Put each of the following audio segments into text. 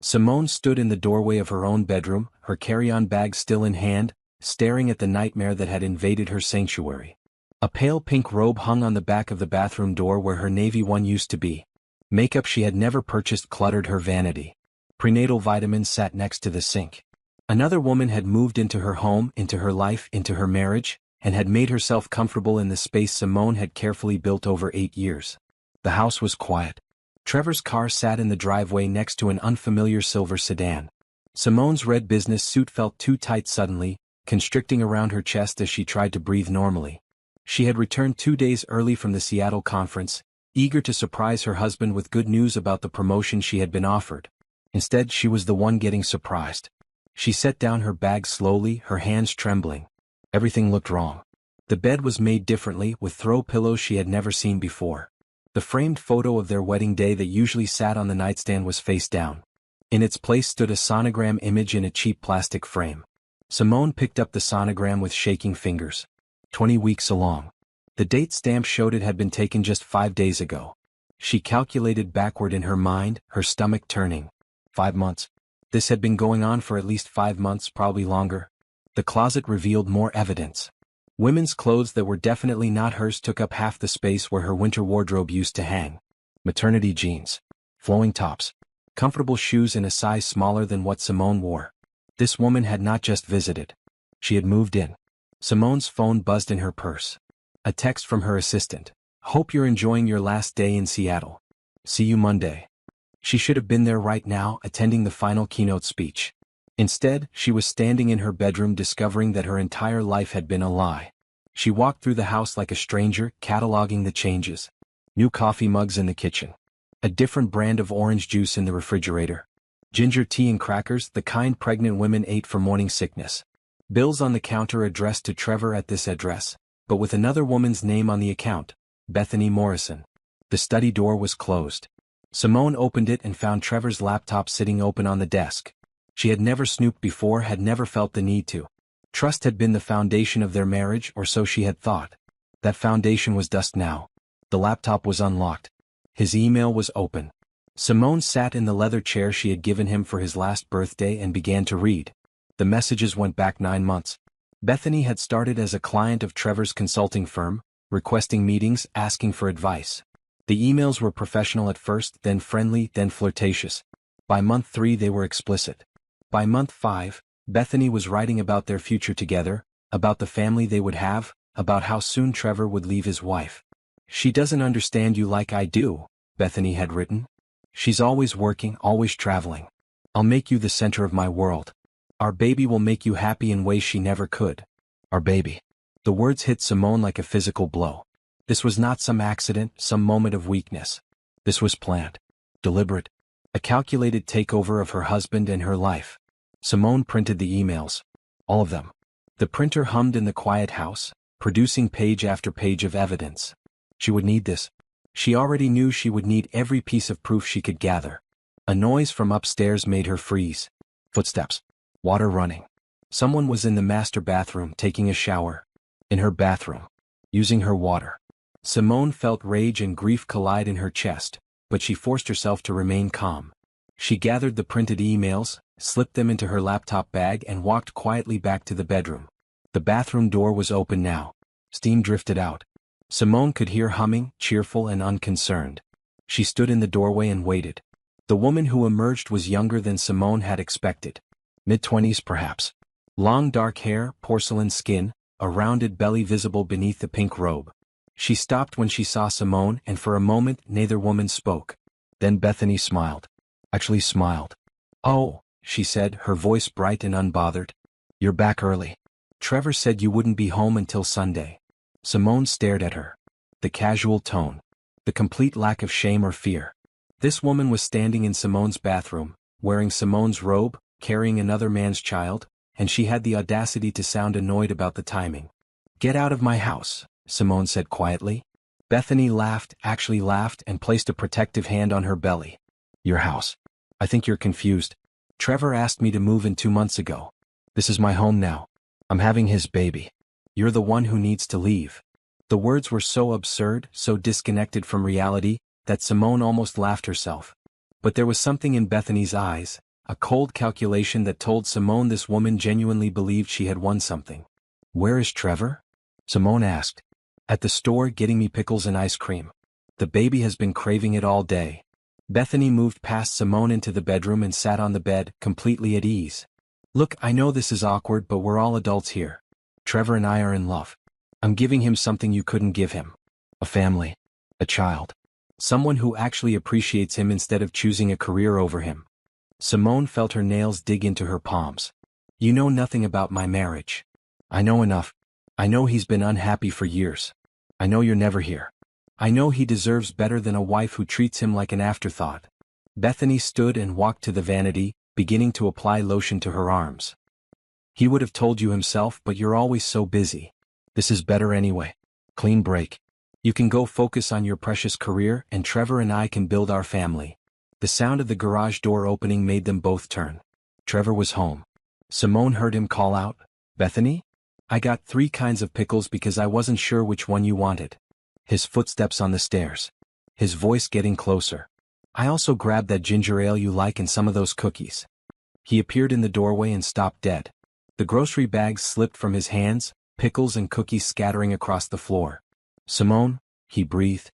Simone stood in the doorway of her own bedroom, her carry-on bag still in hand, staring at the nightmare that had invaded her sanctuary. A pale pink robe hung on the back of the bathroom door where her navy one used to be. Makeup she had never purchased cluttered her vanity. Prenatal vitamins sat next to the sink. Another woman had moved into her home, into her life, into her marriage, and had made herself comfortable in the space Simone had carefully built over 8 years. The house was quiet. Trevor's car sat in the driveway next to an unfamiliar silver sedan. Simone's red business suit felt too tight suddenly, constricting around her chest as she tried to breathe normally. She had returned 2 days early from the Seattle conference, eager to surprise her husband with good news about the promotion she had been offered. Instead, she was the one getting surprised. She set down her bag slowly, her hands trembling. Everything looked wrong. The bed was made differently, with throw pillows she had never seen before. The framed photo of their wedding day that usually sat on the nightstand was face down. In its place stood a sonogram image in a cheap plastic frame. Simone picked up the sonogram with shaking fingers. 20 weeks along. The date stamp showed it had been taken just 5 days ago. She calculated backward in her mind, her stomach turning. 5 months. This had been going on for at least 5 months, probably longer. The closet revealed more evidence. Women's clothes that were definitely not hers took up half the space where her winter wardrobe used to hang. Maternity jeans. Flowing tops. Comfortable shoes in a size smaller than what Simone wore. This woman had not just visited. She had moved in. Simone's phone buzzed in her purse. A text from her assistant. Hope you're enjoying your last day in Seattle. See you Monday. She should have been there right now, attending the final keynote speech. Instead, she was standing in her bedroom discovering that her entire life had been a lie. She walked through the house like a stranger, cataloging the changes. New coffee mugs in the kitchen. A different brand of orange juice in the refrigerator. Ginger tea and crackers, the kind pregnant women ate for morning sickness. Bills on the counter addressed to Trevor at this address, but with another woman's name on the account, Bethany Morrison. The study door was closed. Simone opened it and found Trevor's laptop sitting open on the desk. She had never snooped before, had never felt the need to. Trust had been the foundation of their marriage, or so she had thought. That foundation was dust now. The laptop was unlocked. His email was open. Simone sat in the leather chair she had given him for his last birthday and began to read. The messages went back 9 months. Bethany had started as a client of Trevor's consulting firm, requesting meetings, asking for advice. The emails were professional at first, then friendly, then flirtatious. By month 3 they were explicit. By month 5, Bethany was writing about their future together, about the family they would have, about how soon Trevor would leave his wife. She doesn't understand you like I do, Bethany had written. She's always working, always traveling. I'll make you the center of my world. Our baby will make you happy in ways she never could. Our baby. The words hit Simone like a physical blow. This was not some accident, some moment of weakness. This was planned. Deliberate. A calculated takeover of her husband and her life. Simone printed the emails. All of them. The printer hummed in the quiet house, producing page after page of evidence. She would need this. She already knew she would need every piece of proof she could gather. A noise from upstairs made her freeze. Footsteps. Water running. Someone was in the master bathroom taking a shower. In her bathroom. Using her water. Simone felt rage and grief collide in her chest, but she forced herself to remain calm. She gathered the printed emails, slipped them into her laptop bag and walked quietly back to the bedroom. The bathroom door was open now. Steam drifted out. Simone could hear humming, cheerful and unconcerned. She stood in the doorway and waited. The woman who emerged was younger than Simone had expected. Mid-20s perhaps. Long dark hair, porcelain skin, a rounded belly visible beneath the pink robe. She stopped when she saw Simone, and for a moment neither woman spoke. Then Bethany smiled. Actually smiled. Oh, she said, her voice bright and unbothered. You're back early. Trevor said you wouldn't be home until Sunday. Simone stared at her. The casual tone. The complete lack of shame or fear. This woman was standing in Simone's bathroom, wearing Simone's robe, carrying another man's child, and she had the audacity to sound annoyed about the timing. Get out of my house, Simone said quietly. Bethany laughed, actually laughed, and placed a protective hand on her belly. Your house. I think you're confused. Trevor asked me to move in 2 months ago. This is my home now. I'm having his baby. You're the one who needs to leave. The words were so absurd, so disconnected from reality, that Simone almost laughed herself. But there was something in Bethany's eyes, a cold calculation that told Simone this woman genuinely believed she had won something. "Where is Trevor?" Simone asked. "At the store getting me pickles and ice cream. The baby has been craving it all day." Bethany moved past Simone into the bedroom and sat on the bed, completely at ease. "Look, I know this is awkward, but we're all adults here. Trevor and I are in love. I'm giving him something you couldn't give him. A family. A child. Someone who actually appreciates him instead of choosing a career over him." Simone felt her nails dig into her palms. "You know nothing about my marriage." "I know enough. I know he's been unhappy for years. I know you're never here. I know he deserves better than a wife who treats him like an afterthought." Bethany stood and walked to the vanity, beginning to apply lotion to her arms. "He would have told you himself, but you're always so busy. This is better anyway. Clean break. You can go focus on your precious career, and Trevor and I can build our family." The sound of the garage door opening made them both turn. Trevor was home. Simone heard him call out, "Bethany? I got 3 kinds of pickles because I wasn't sure which one you wanted." His footsteps on the stairs. His voice getting closer. "I also grabbed that ginger ale you like and some of those cookies." He appeared in the doorway and stopped dead. The grocery bags slipped from his hands, pickles and cookies scattering across the floor. "Simone," he breathed.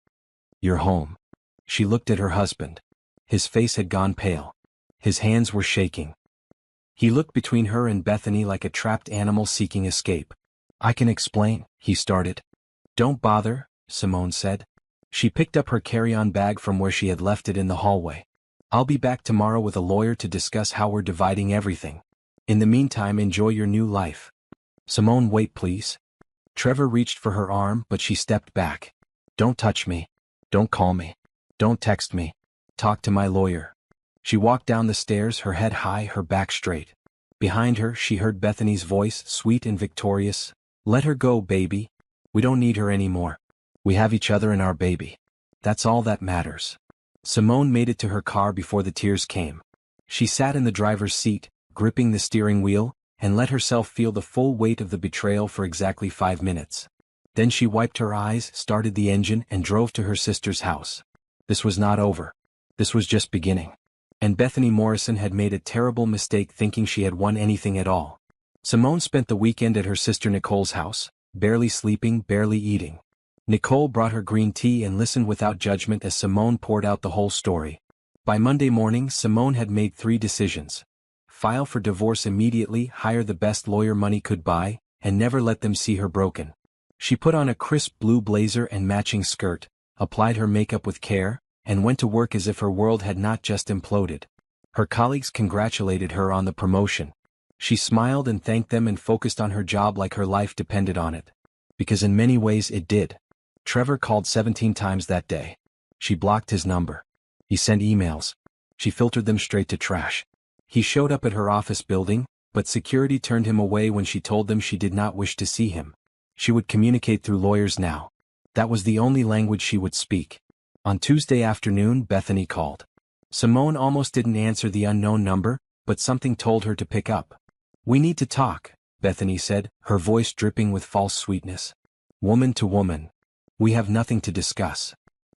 "You're home." She looked at her husband. His face had gone pale. His hands were shaking. He looked between her and Bethany like a trapped animal seeking escape. "I can explain," he started. "Don't bother," Simone said. She picked up her carry-on bag from where she had left it in the hallway. "I'll be back tomorrow with a lawyer to discuss how we're dividing everything. In the meantime, enjoy your new life." "Simone, wait please." Trevor reached for her arm, but she stepped back. "Don't touch me. Don't call me. Don't text me. Talk to my lawyer." She walked down the stairs, her head high, her back straight. Behind her, she heard Bethany's voice, sweet and victorious. "Let her go, baby. We don't need her anymore. We have each other and our baby. That's all that matters." Simone made it to her car before the tears came. She sat in the driver's seat, gripping the steering wheel, and let herself feel the full weight of the betrayal for exactly 5 minutes. Then she wiped her eyes, started the engine, and drove to her sister's house. This was not over. This was just beginning. And Bethany Morrison had made a terrible mistake thinking she had won anything at all. Simone spent the weekend at her sister Nicole's house, barely sleeping, barely eating. Nicole brought her green tea and listened without judgment as Simone poured out the whole story. By Monday morning, Simone had made 3 decisions. File for divorce immediately, hire the best lawyer money could buy, and never let them see her broken. She put on a crisp blue blazer and matching skirt, applied her makeup with care, and went to work as if her world had not just imploded. Her colleagues congratulated her on the promotion. She smiled and thanked them and focused on her job like her life depended on it. Because in many ways it did. Trevor called 17 times that day. She blocked his number. He sent emails. She filtered them straight to trash. He showed up at her office building, but security turned him away when she told them she did not wish to see him. She would communicate through lawyers now. That was the only language she would speak. On Tuesday afternoon, Bethany called. Simone almost didn't answer the unknown number, but something told her to pick up. "We need to talk," Bethany said, her voice dripping with false sweetness. "Woman to woman. We have nothing to discuss."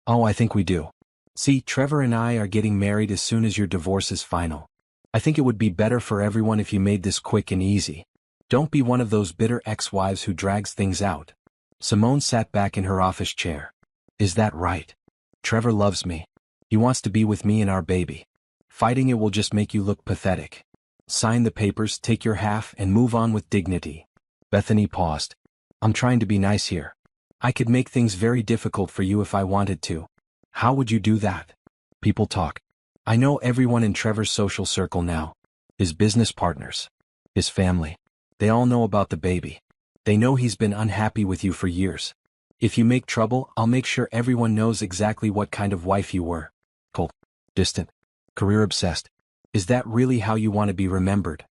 "Oh, I think we do. See, Trevor and I are getting married as soon as your divorce is final. I think it would be better for everyone if you made this quick and easy. Don't be one of those bitter ex-wives who drags things out." Simone sat back in her office chair. "Is that right? Trevor loves me. He wants to be with me and our baby. Fighting it will just make you look pathetic. Sign the papers, take your half, and move on with dignity." Bethany paused. "I'm trying to be nice here. I could make things very difficult for you if I wanted to." "How would you do that?" "People talk. I know everyone in Trevor's social circle now. His business partners. His family. They all know about the baby. They know he's been unhappy with you for years. If you make trouble, I'll make sure everyone knows exactly what kind of wife you were. Cold. Distant. Career-obsessed. Is that really how you want to be remembered?"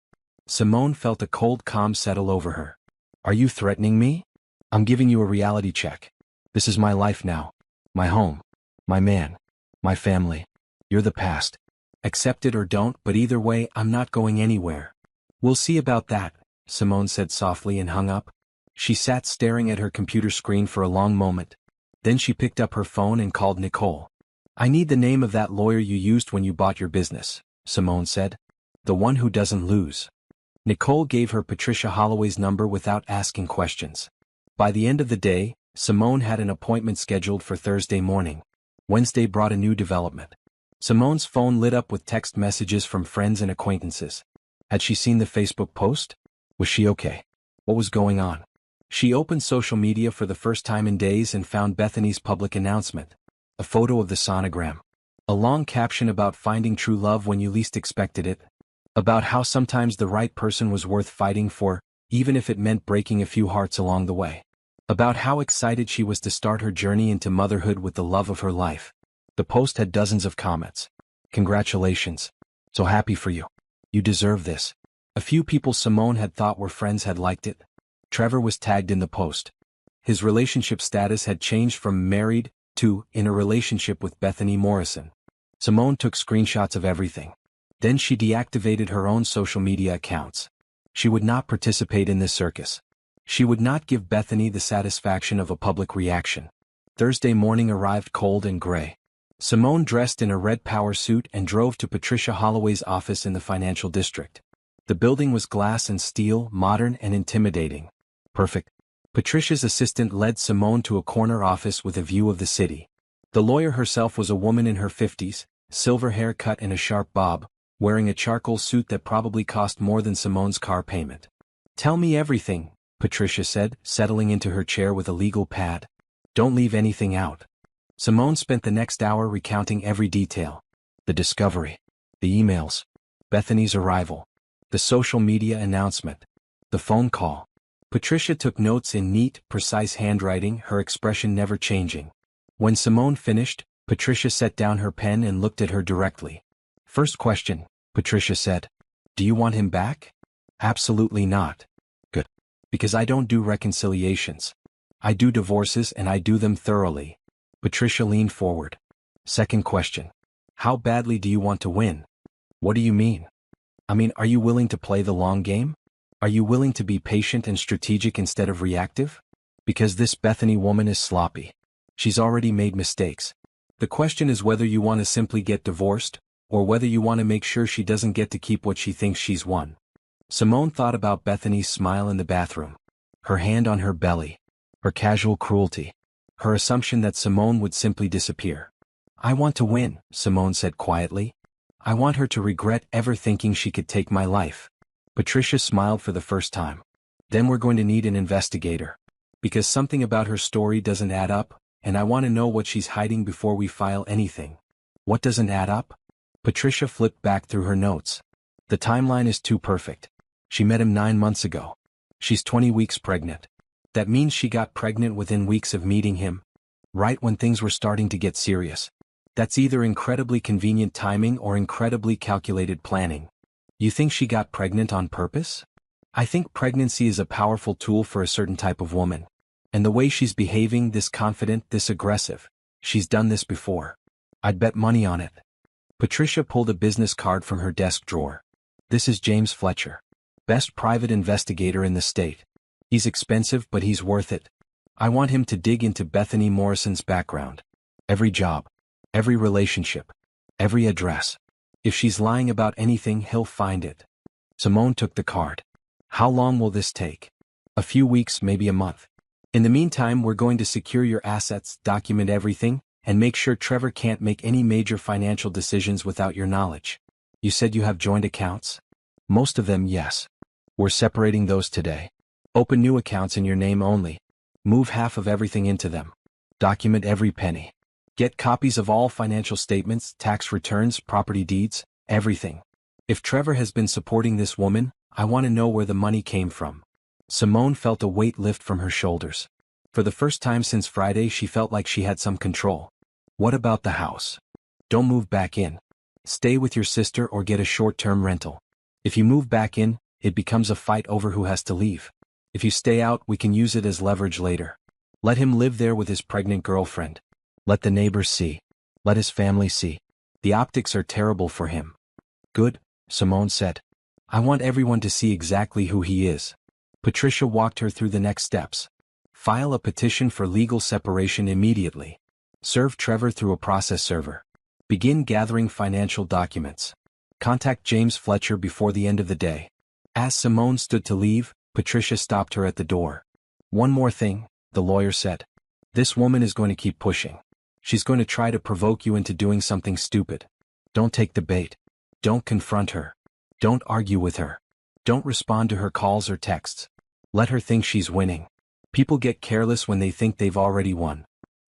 Simone felt a cold calm settle over her. "Are you threatening me? I'm giving you a reality check. This is my life now. My home. My man. My family. You're the past. Accept it or don't, but either way, I'm not going anywhere." "We'll see about that," Simone said softly and hung up. She sat staring at her computer screen for a long moment. Then she picked up her phone and called Nicole. "I need the name of that lawyer you used when you bought your business," Simone said. The one who doesn't lose. Nicole gave her Patricia Holloway's number without asking questions. By the end of the day, Simone had an appointment scheduled for Thursday morning. Wednesday brought a new development. Simone's phone lit up with text messages from friends and acquaintances. Had she seen the Facebook post? Was she okay? What was going on? She opened social media for the first time in days and found Bethany's public announcement. A photo of the sonogram. A long caption about finding true love when you least expected it. About how sometimes the right person was worth fighting for, even if it meant breaking a few hearts along the way. About how excited she was to start her journey into motherhood with the love of her life. The post had dozens of comments. Congratulations. So happy for you. You deserve this. A few people Simone had thought were friends had liked it. Trevor was tagged in the post. His relationship status had changed from married to in a relationship with Bethany Morrison. Simone took screenshots of everything. Then she deactivated her own social media accounts. She would not participate in this circus. She would not give Bethany the satisfaction of a public reaction. Thursday morning arrived cold and gray. Simone dressed in a red power suit and drove to Patricia Holloway's office in the financial district. The building was glass and steel, modern and intimidating. Perfect. Patricia's assistant led Simone to a corner office with a view of the city. The lawyer herself was a woman in her 50s, silver hair cut in a sharp bob, wearing a charcoal suit that probably cost more than Simone's car payment. Tell me everything, Patricia said, settling into her chair with a legal pad. Don't leave anything out. Simone spent the next hour recounting every detail. The discovery. The emails. Bethany's arrival. The social media announcement. The phone call. Patricia took notes in neat, precise handwriting, her expression never changing. When Simone finished, Patricia set down her pen and looked at her directly. First question, Patricia said. Do you want him back? Absolutely not. Good. Because I don't do reconciliations. I do divorces and I do them thoroughly. Patricia leaned forward. Second question. How badly do you want to win? What do you mean? I mean, are you willing to play the long game? Are you willing to be patient and strategic instead of reactive? Because this Bethany woman is sloppy. She's already made mistakes. The question is whether you want to simply get divorced, or whether you want to make sure she doesn't get to keep what she thinks she's won. Simone thought about Bethany's smile in the bathroom. Her hand on her belly. Her casual cruelty. Her assumption that Simone would simply disappear. I want to win, Simone said quietly. I want her to regret ever thinking she could take my life. Patricia smiled for the first time. Then we're going to need an investigator. Because something about her story doesn't add up, and I want to know what she's hiding before we file anything. What doesn't add up? Patricia flipped back through her notes. The timeline is too perfect. She met him 9 months ago. She's 20 weeks pregnant. That means she got pregnant within weeks of meeting him, right when things were starting to get serious. That's either incredibly convenient timing or incredibly calculated planning. You think she got pregnant on purpose? I think pregnancy is a powerful tool for a certain type of woman. And the way she's behaving, this confident, this aggressive, she's done this before. I'd bet money on it. Patricia pulled a business card from her desk drawer. This is James Fletcher. Best private investigator in the state. He's expensive, but he's worth it. I want him to dig into Bethany Morrison's background. Every job. Every relationship. Every address. If she's lying about anything, he'll find it. Simone took the card. How long will this take? A few weeks, maybe a month. In the meantime, we're going to secure your assets, document everything, and make sure Trevor can't make any major financial decisions without your knowledge. You said you have joint accounts? Most of them, yes. We're separating those today. Open new accounts in your name only. Move half of everything into them. Document every penny. Get copies of all financial statements, tax returns, property deeds, everything. If Trevor has been supporting this woman, I want to know where the money came from. Simone felt a weight lift from her shoulders. For the first time since Friday, she felt like she had some control. What about the house? Don't move back in. Stay with your sister or get a short-term rental. If you move back in, it becomes a fight over who has to leave. If you stay out, we can use it as leverage later. Let him live there with his pregnant girlfriend. Let the neighbors see. Let his family see. The optics are terrible for him. Good, Simone said. I want everyone to see exactly who he is. Patricia walked her through the next steps. File a petition for legal separation immediately. Serve Trevor through a process server. Begin gathering financial documents. Contact James Fletcher before the end of the day. As Simone stood to leave, Patricia stopped her at the door. One more thing, the lawyer said. This woman is going to keep pushing. She's going to try to provoke you into doing something stupid. Don't take the bait. Don't confront her. Don't argue with her. Don't respond to her calls or texts. Let her think she's winning. People get careless when they think they've already won.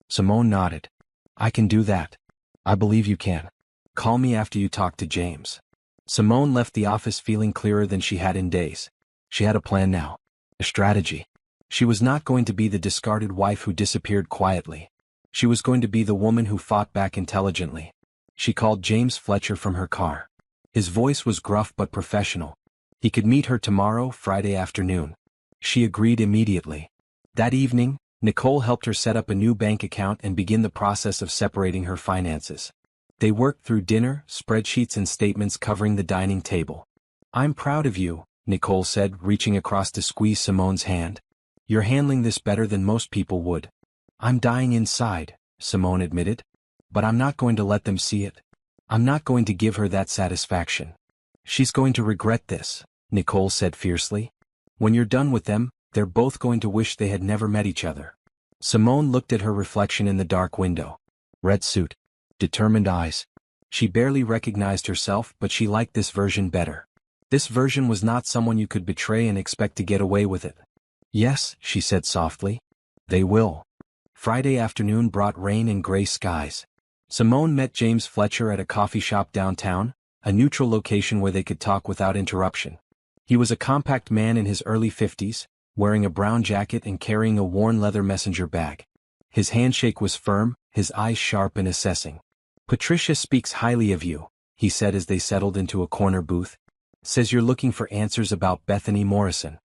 Simone nodded. I can do that. I believe you can. Call me after you talk to James. Simone left the office feeling clearer than she had in days. She had a plan now. A strategy. She was not going to be the discarded wife who disappeared quietly. She was going to be the woman who fought back intelligently. She called James Fletcher from her car. His voice was gruff but professional. He could meet her tomorrow, Friday afternoon. She agreed immediately. That evening, Nicole helped her set up a new bank account and begin the process of separating her finances. They worked through dinner, spreadsheets and statements covering the dining table. I'm proud of you, Nicole said, reaching across to squeeze Simone's hand. You're handling this better than most people would. I'm dying inside, Simone admitted. But I'm not going to let them see it. I'm not going to give her that satisfaction. She's going to regret this, Nicole said fiercely. When you're done with them, they're both going to wish they had never met each other. Simone looked at her reflection in the dark window. Red suit. Determined eyes. She barely recognized herself, but she liked this version better. This version was not someone you could betray and expect to get away with it. Yes, she said softly. They will. Friday afternoon brought rain and gray skies. Simone met James Fletcher at a coffee shop downtown, a neutral location where they could talk without interruption. He was a compact man in his early 50s, wearing a brown jacket and carrying a worn leather messenger bag. His handshake was firm, his eyes sharp and assessing. Patricia speaks highly of you, he said as they settled into a corner booth. Says you're looking for answers about Bethany Morrison.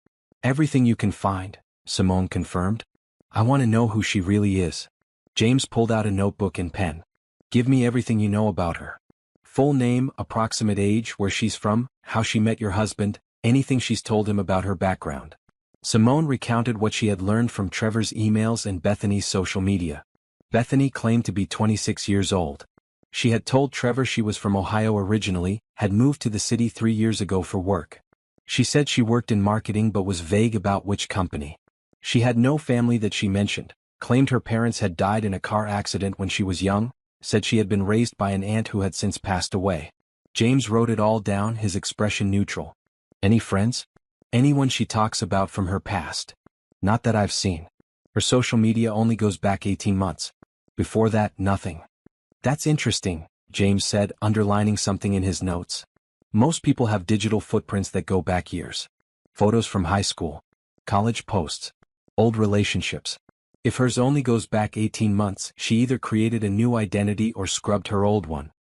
Everything you can find, Simone confirmed. I want to know who she really is. James pulled out a notebook and pen. Give me everything you know about her. Full name, approximate age, where she's from, how she met your husband, anything she's told him about her background. Simone recounted what she had learned from Trevor's emails and Bethany's social media. Bethany claimed to be 26 years old. She had told Trevor she was from Ohio originally, had moved to the city 3 years ago for work. She said she worked in marketing but was vague about which company. She had no family that she mentioned, claimed her parents had died in a car accident when she was young, said she had been raised by an aunt who had since passed away. James wrote it all down, his expression neutral. Any friends? Anyone she talks about from her past? Not that I've seen. Her social media only goes back 18 months. Before that, nothing. That's interesting, James said, underlining something in his notes. Most people have digital footprints that go back years. Photos from high school, college posts, old relationships. If hers only goes back 18 months, she either created a new identity or scrubbed her old one.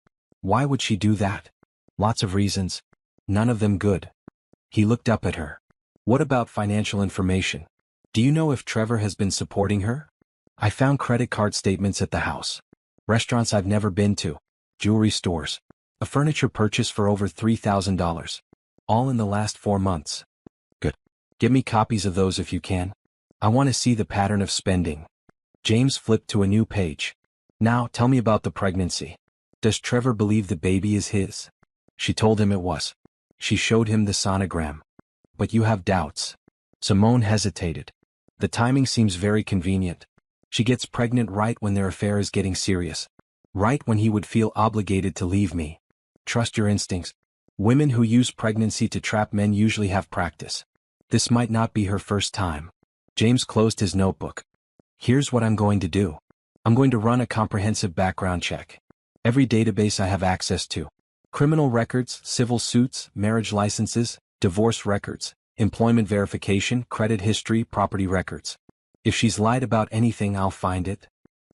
Why would she do that? Lots of reasons. None of them good. He looked up at her. What about financial information? Do you know if Trevor has been supporting her? I found credit card statements at the house. Restaurants I've never been to. Jewelry stores. A furniture purchase for over $3,000. All in the last 4 months. Good. Give me copies of those if you can. I want to see the pattern of spending. James flipped to a new page. Now, tell me about the pregnancy. Does Trevor believe the baby is his? She told him it was. She showed him the sonogram. But you have doubts. Simone hesitated. The timing seems very convenient. She gets pregnant right when their affair is getting serious. Right when he would feel obligated to leave me. Trust your instincts. Women who use pregnancy to trap men usually have practice. This might not be her first time. James closed his notebook. Here's what I'm going to do. I'm going to run a comprehensive background check. Every database I have access to. Criminal records, civil suits, marriage licenses, divorce records, employment verification, credit history, property records. If she's lied about anything, I'll find it.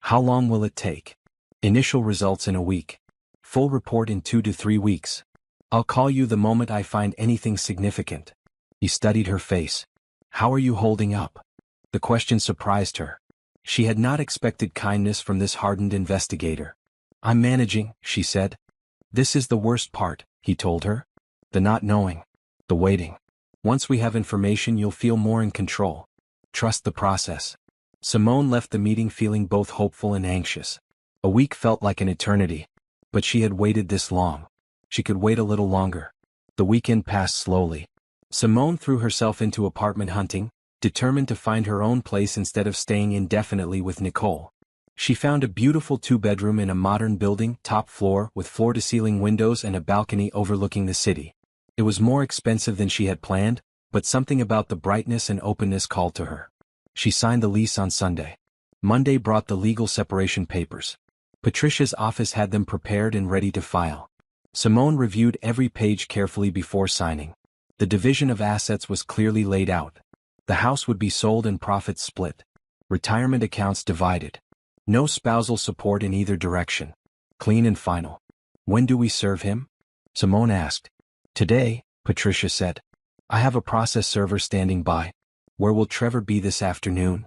How long will it take? Initial results in a week. Full report in 2 to 3 weeks. I'll call you the moment I find anything significant. He studied her face. How are you holding up? The question surprised her. She had not expected kindness from this hardened investigator. I'm managing, she said. This is the worst part, he told her. The not knowing. The waiting. Once we have information, you'll feel more in control. Trust the process. Simone left the meeting feeling both hopeful and anxious. A week felt like an eternity. But she had waited this long. She could wait a little longer. The weekend passed slowly. Simone threw herself into apartment hunting, determined to find her own place instead of staying indefinitely with Nicole. She found a beautiful two-bedroom in a modern building, top floor, with floor-to-ceiling windows and a balcony overlooking the city. It was more expensive than she had planned, but something about the brightness and openness called to her. She signed the lease on Sunday. Monday brought the legal separation papers. Patricia's office had them prepared and ready to file. Simone reviewed every page carefully before signing. The division of assets was clearly laid out. The house would be sold and profits split. Retirement accounts divided. No spousal support in either direction. Clean and final. When do we serve him? Simone asked. Today, Patricia said. I have a process server standing by. Where will Trevor be this afternoon?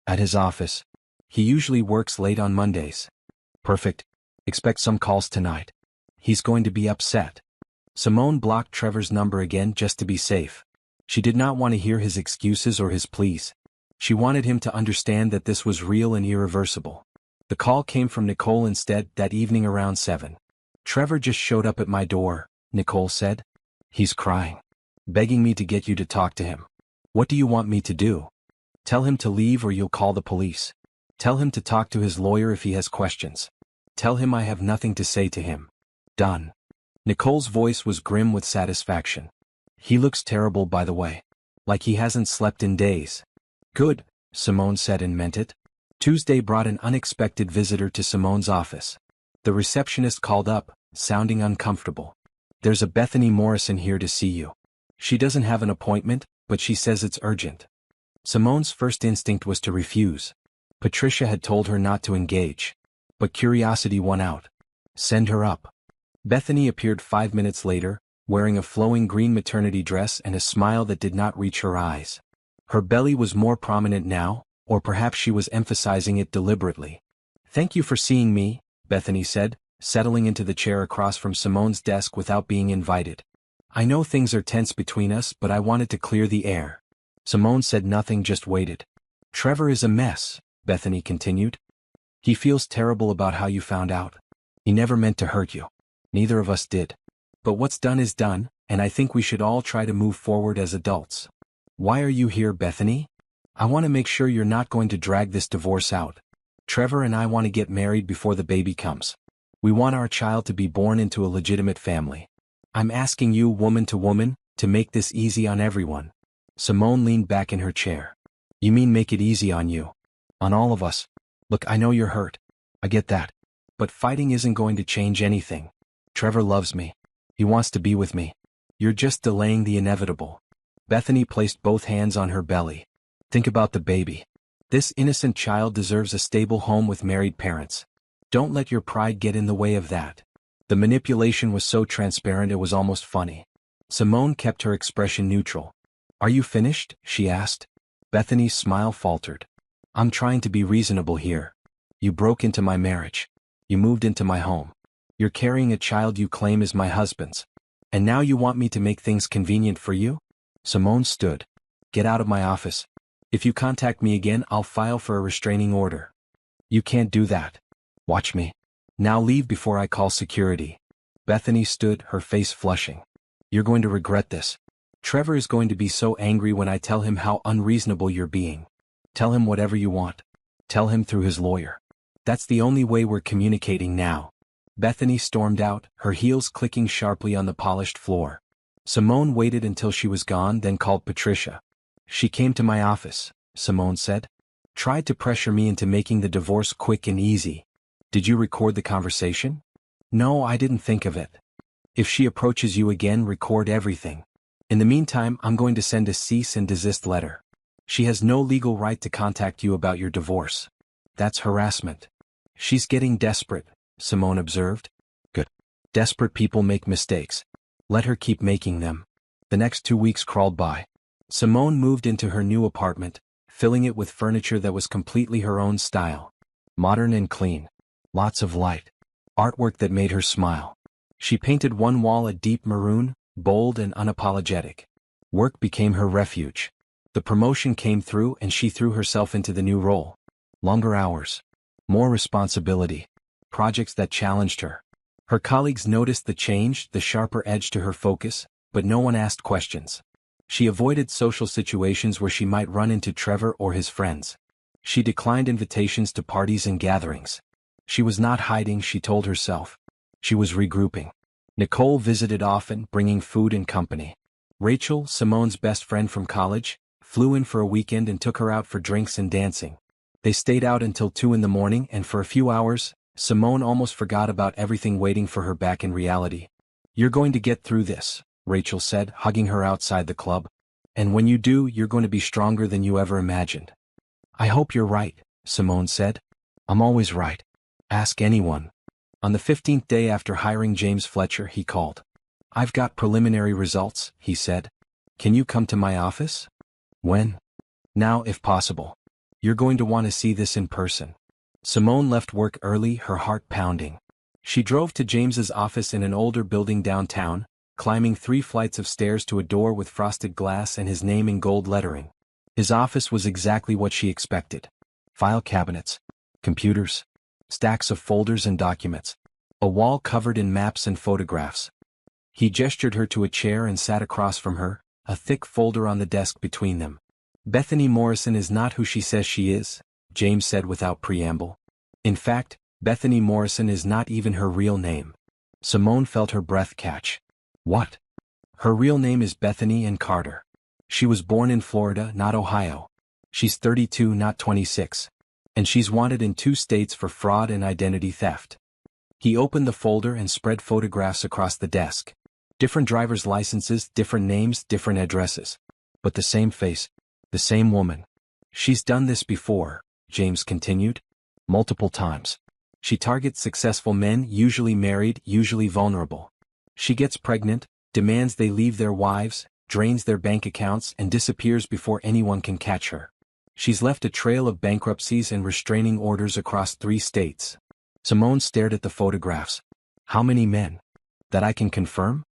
At his office. He usually works late on Mondays. Perfect. Expect some calls tonight. He's going to be upset. Simone blocked Trevor's number again just to be safe. She did not want to hear his excuses or his pleas. She wanted him to understand that this was real and irreversible. The call came from Nicole instead that evening around 7. Trevor just showed up at my door, Nicole said. He's crying. Begging me to get you to talk to him. What do you want me to do? Tell him to leave or you'll call the police. Tell him to talk to his lawyer if he has questions. Tell him I have nothing to say to him. Done. Nicole's voice was grim with satisfaction. He looks terrible, by the way. Like he hasn't slept in days. Good, Simone said and meant it. Tuesday brought an unexpected visitor to Simone's office. The receptionist called up, sounding uncomfortable. There's a Bethany Morrison here to see you. She doesn't have an appointment, but she says it's urgent. Simone's first instinct was to refuse. Patricia had told her not to engage. But curiosity won out. Send her up. Bethany appeared 5 minutes later, wearing a flowing green maternity dress and a smile that did not reach her eyes. Her belly was more prominent now, or perhaps she was emphasizing it deliberately. Thank you for seeing me, Bethany said, settling into the chair across from Simone's desk without being invited. I know things are tense between us, but I wanted to clear the air. Simone said nothing, just waited. Trevor is a mess, Bethany continued. He feels terrible about how you found out. He never meant to hurt you. Neither of us did. But what's done is done, and I think we should all try to move forward as adults. Why are you here, Bethany? I want to make sure you're not going to drag this divorce out. Trevor and I want to get married before the baby comes. We want our child to be born into a legitimate family. I'm asking you, woman to woman, to make this easy on everyone. Simone leaned back in her chair. You mean make it easy on you? On all of us? Look, I know you're hurt. I get that. But fighting isn't going to change anything. Trevor loves me. He wants to be with me. You're just delaying the inevitable. Bethany placed both hands on her belly. Think about the baby. This innocent child deserves a stable home with married parents. Don't let your pride get in the way of that. The manipulation was so transparent it was almost funny. Simone kept her expression neutral. Are you finished? She asked. Bethany's smile faltered. I'm trying to be reasonable here. You broke into my marriage. You moved into my home. You're carrying a child you claim is my husband's. And now you want me to make things convenient for you? Simone stood. Get out of my office. If you contact me again, I'll file for a restraining order. You can't do that. Watch me. Now leave before I call security. Bethany stood, her face flushing. You're going to regret this. Trevor is going to be so angry when I tell him how unreasonable you're being. Tell him whatever you want. Tell him through his lawyer. That's the only way we're communicating now. Bethany stormed out, her heels clicking sharply on the polished floor. Simone waited until she was gone, then called Patricia. She came to my office, Simone said. Tried to pressure me into making the divorce quick and easy. Did you record the conversation? No, I didn't think of it. If she approaches you again, record everything. In the meantime, I'm going to send a cease and desist letter. She has no legal right to contact you about your divorce. That's harassment. She's getting desperate, Simone observed. Good. Desperate people make mistakes. Let her keep making them. The next 2 weeks crawled by. Simone moved into her new apartment, filling it with furniture that was completely her own style. Modern and clean. Lots of light. Artwork that made her smile. She painted one wall a deep maroon, bold and unapologetic. Work became her refuge. The promotion came through and she threw herself into the new role. Longer hours. More responsibility. Projects that challenged her. Her colleagues noticed the change, the sharper edge to her focus, but no one asked questions. She avoided social situations where she might run into Trevor or his friends. She declined invitations to parties and gatherings. She was not hiding, she told herself. She was regrouping. Nicole visited often, bringing food and company. Rachel, Simone's best friend from college, flew in for a weekend and took her out for drinks and dancing. They stayed out until 2 in the morning, and for a few hours, Simone almost forgot about everything waiting for her back in reality. "You're going to get through this," Rachel said, hugging her outside the club. "And when you do, you're going to be stronger than you ever imagined." "I hope you're right," Simone said. "I'm always right. Ask anyone." On the 15th day after hiring James Fletcher, he called. "I've got preliminary results," he said. "Can you come to my office?" "When?" "Now, if possible. You're going to want to see this in person." Simone left work early, her heart pounding. She drove to James's office in an older building downtown, climbing 3 flights of stairs to a door with frosted glass and his name in gold lettering. His office was exactly what she expected. File cabinets, computers, stacks of folders and documents, a wall covered in maps and photographs. He gestured her to a chair and sat across from her, a thick folder on the desk between them. "Bethany Morrison is not who she says she is," James said without preamble. "In fact, Bethany Morrison is not even her real name." Simone felt her breath catch. "What?" "Her real name is Bethany Ann Carter. She was born in Florida, not Ohio. She's 32, not 26. And she's wanted in 2 states for fraud and identity theft." He opened the folder and spread photographs across the desk. Different driver's licenses, different names, different addresses. But the same face, the same woman. "She's done this before," James continued. "Multiple times. She targets successful men, usually married, usually vulnerable. She gets pregnant, demands they leave their wives, drains their bank accounts, and disappears before anyone can catch her. She's left a trail of bankruptcies and restraining orders across 3 states." Simone stared at the photographs. "How many men?" "That I can confirm?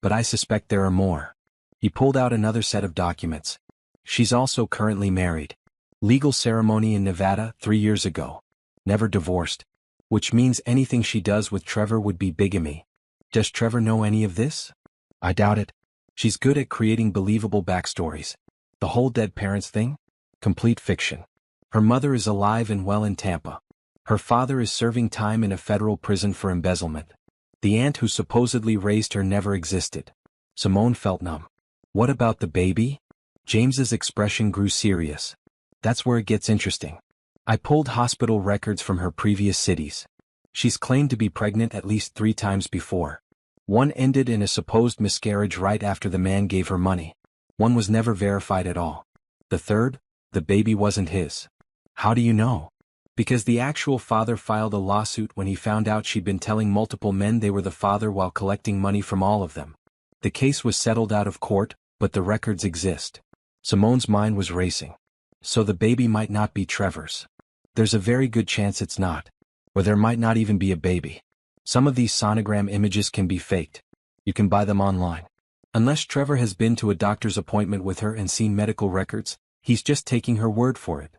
But I suspect there are more." He pulled out another set of documents. "She's also currently married. Legal ceremony in Nevada 3 years ago. Never divorced. Which means anything she does with Trevor would be bigamy. Does Trevor know any of this?" "I doubt it. She's good at creating believable backstories. The whole dead parents thing? Complete fiction. Her mother is alive and well in Tampa. Her father is serving time in a federal prison for embezzlement. The aunt who supposedly raised her never existed." Simone felt numb. "What about the baby?" James's expression grew serious. "That's where it gets interesting. I pulled hospital records from her previous cities. She's claimed to be pregnant at least 3 times before. One ended in a supposed miscarriage right after the man gave her money. One was never verified at all. The third, the baby wasn't his." "How do you know?" "Because the actual father filed a lawsuit when he found out she'd been telling multiple men they were the father while collecting money from all of them. The case was settled out of court, but the records exist." Simone's mind was racing. "So the baby might not be Trevor's." "There's a very good chance it's not. Or there might not even be a baby. Some of these sonogram images can be faked. You can buy them online. Unless Trevor has been to a doctor's appointment with her and seen medical records, he's just taking her word for it."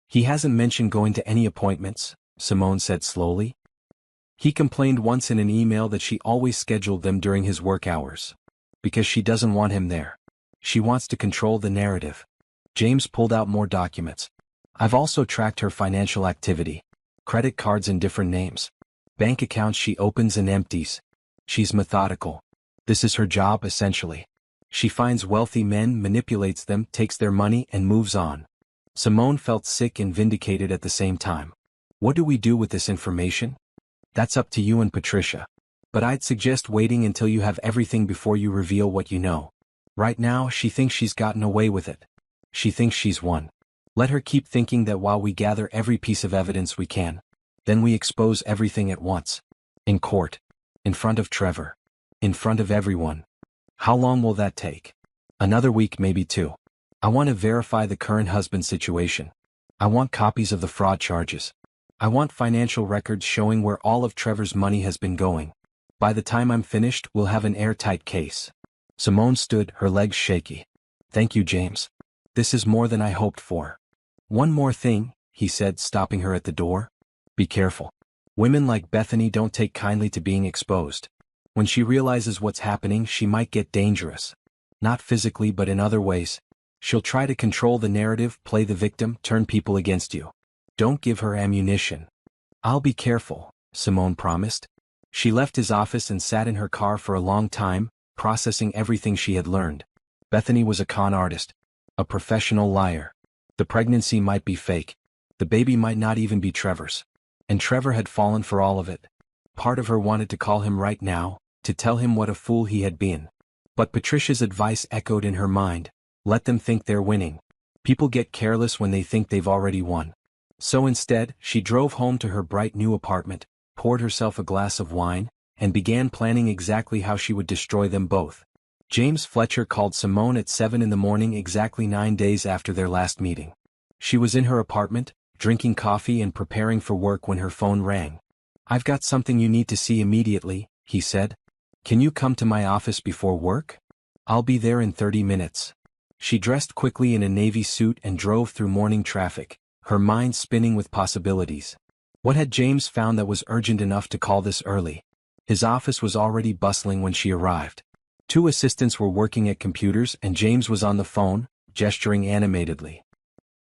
"He hasn't mentioned going to any appointments," Simone said slowly. "He complained once in an email that she always scheduled them during his work hours. Because she doesn't want him there. She wants to control the narrative." James pulled out more documents. "I've also tracked her financial activity. Credit cards in different names. Bank accounts she opens and empties. She's methodical. This is her job, essentially. She finds wealthy men, manipulates them, takes their money, and moves on." Simone felt sick and vindicated at the same time. "What do we do with this information?" "That's up to you and Patricia. But I'd suggest waiting until you have everything before you reveal what you know. Right now, she thinks she's gotten away with it. She thinks she's won. Let her keep thinking that while we gather every piece of evidence we can. Then we expose everything at once. In court. In front of Trevor. In front of everyone. How long will that take?" "Another week, maybe 2. I want to verify the current husband situation. I want copies of the fraud charges. I want financial records showing where all of Trevor's money has been going. By the time I'm finished, we'll have an airtight case." Simone stood, her legs shaky. "Thank you, James. This is more than I hoped for." "One more thing," he said, stopping her at the door. "Be careful. Women like Bethany don't take kindly to being exposed. When she realizes what's happening, she might get dangerous. Not physically but in other ways. She'll try to control the narrative, play the victim, turn people against you. Don't give her ammunition. I'll be careful, Simone promised. She left his office and sat in her car for a long time, processing everything she had learned. Bethany was a con artist. A professional liar. The pregnancy might be fake. The baby might not even be Trevor's. And Trevor had fallen for all of it. Part of her wanted to call him right now, to tell him what a fool he had been. But Patricia's advice echoed in her mind. Let them think they're winning. People get careless when they think they've already won. So instead, she drove home to her bright new apartment, poured herself a glass of wine, and began planning exactly how she would destroy them both. James Fletcher called Simone at 7 in the morning, exactly 9 days after their last meeting. She was in her apartment, drinking coffee and preparing for work when her phone rang. "I've got something you need to see immediately," he said. "Can you come to my office before work? I'll be there in 30 minutes. She dressed quickly in a navy suit and drove through morning traffic, her mind spinning with possibilities. What had James found that was urgent enough to call this early? His office was already bustling when she arrived. 2 assistants were working at computers and James was on the phone, gesturing animatedly.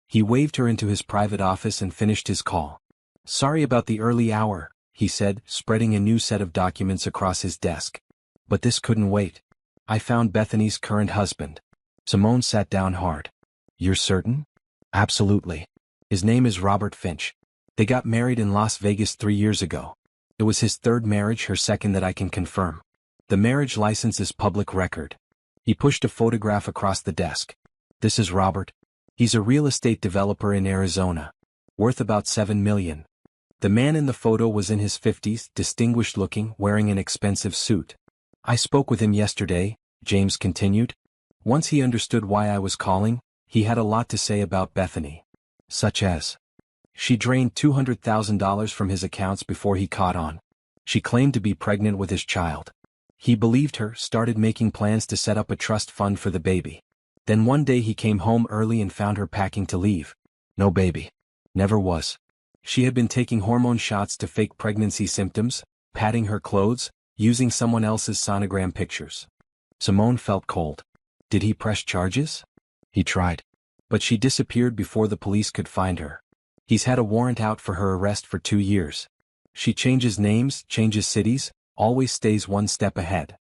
He waved her into his private office and finished his call. "Sorry about the early hour," he said, spreading a new set of documents across his desk. "But this couldn't wait. I found Bethany's current husband." Simone sat down hard. "You're certain?" "Absolutely. His name is Robert Finch. They got married in Las Vegas 3 years ago. It was his 3rd marriage, her 2nd that I can confirm. The marriage license is public record." He pushed a photograph across the desk. "This is Robert. He's a real estate developer in Arizona. Worth about $7 million. The man in the photo was in his 50s, distinguished looking, wearing an expensive suit. I spoke with him yesterday," James continued. "Once he understood why I was calling, he had a lot to say about Bethany. Such as, she drained $200,000 from his accounts before he caught on. She claimed to be pregnant with his child. He believed her, started making plans to set up a trust fund for the baby. Then one day he came home early and found her packing to leave. No baby. Never was. She had been taking hormone shots to fake pregnancy symptoms, padding her clothes, using someone else's sonogram pictures." Simone felt cold. Did he press charges? He tried. But she disappeared before the police could find her. He's had a warrant out for her arrest for 2 years. She changes names, changes cities, always stays one step ahead.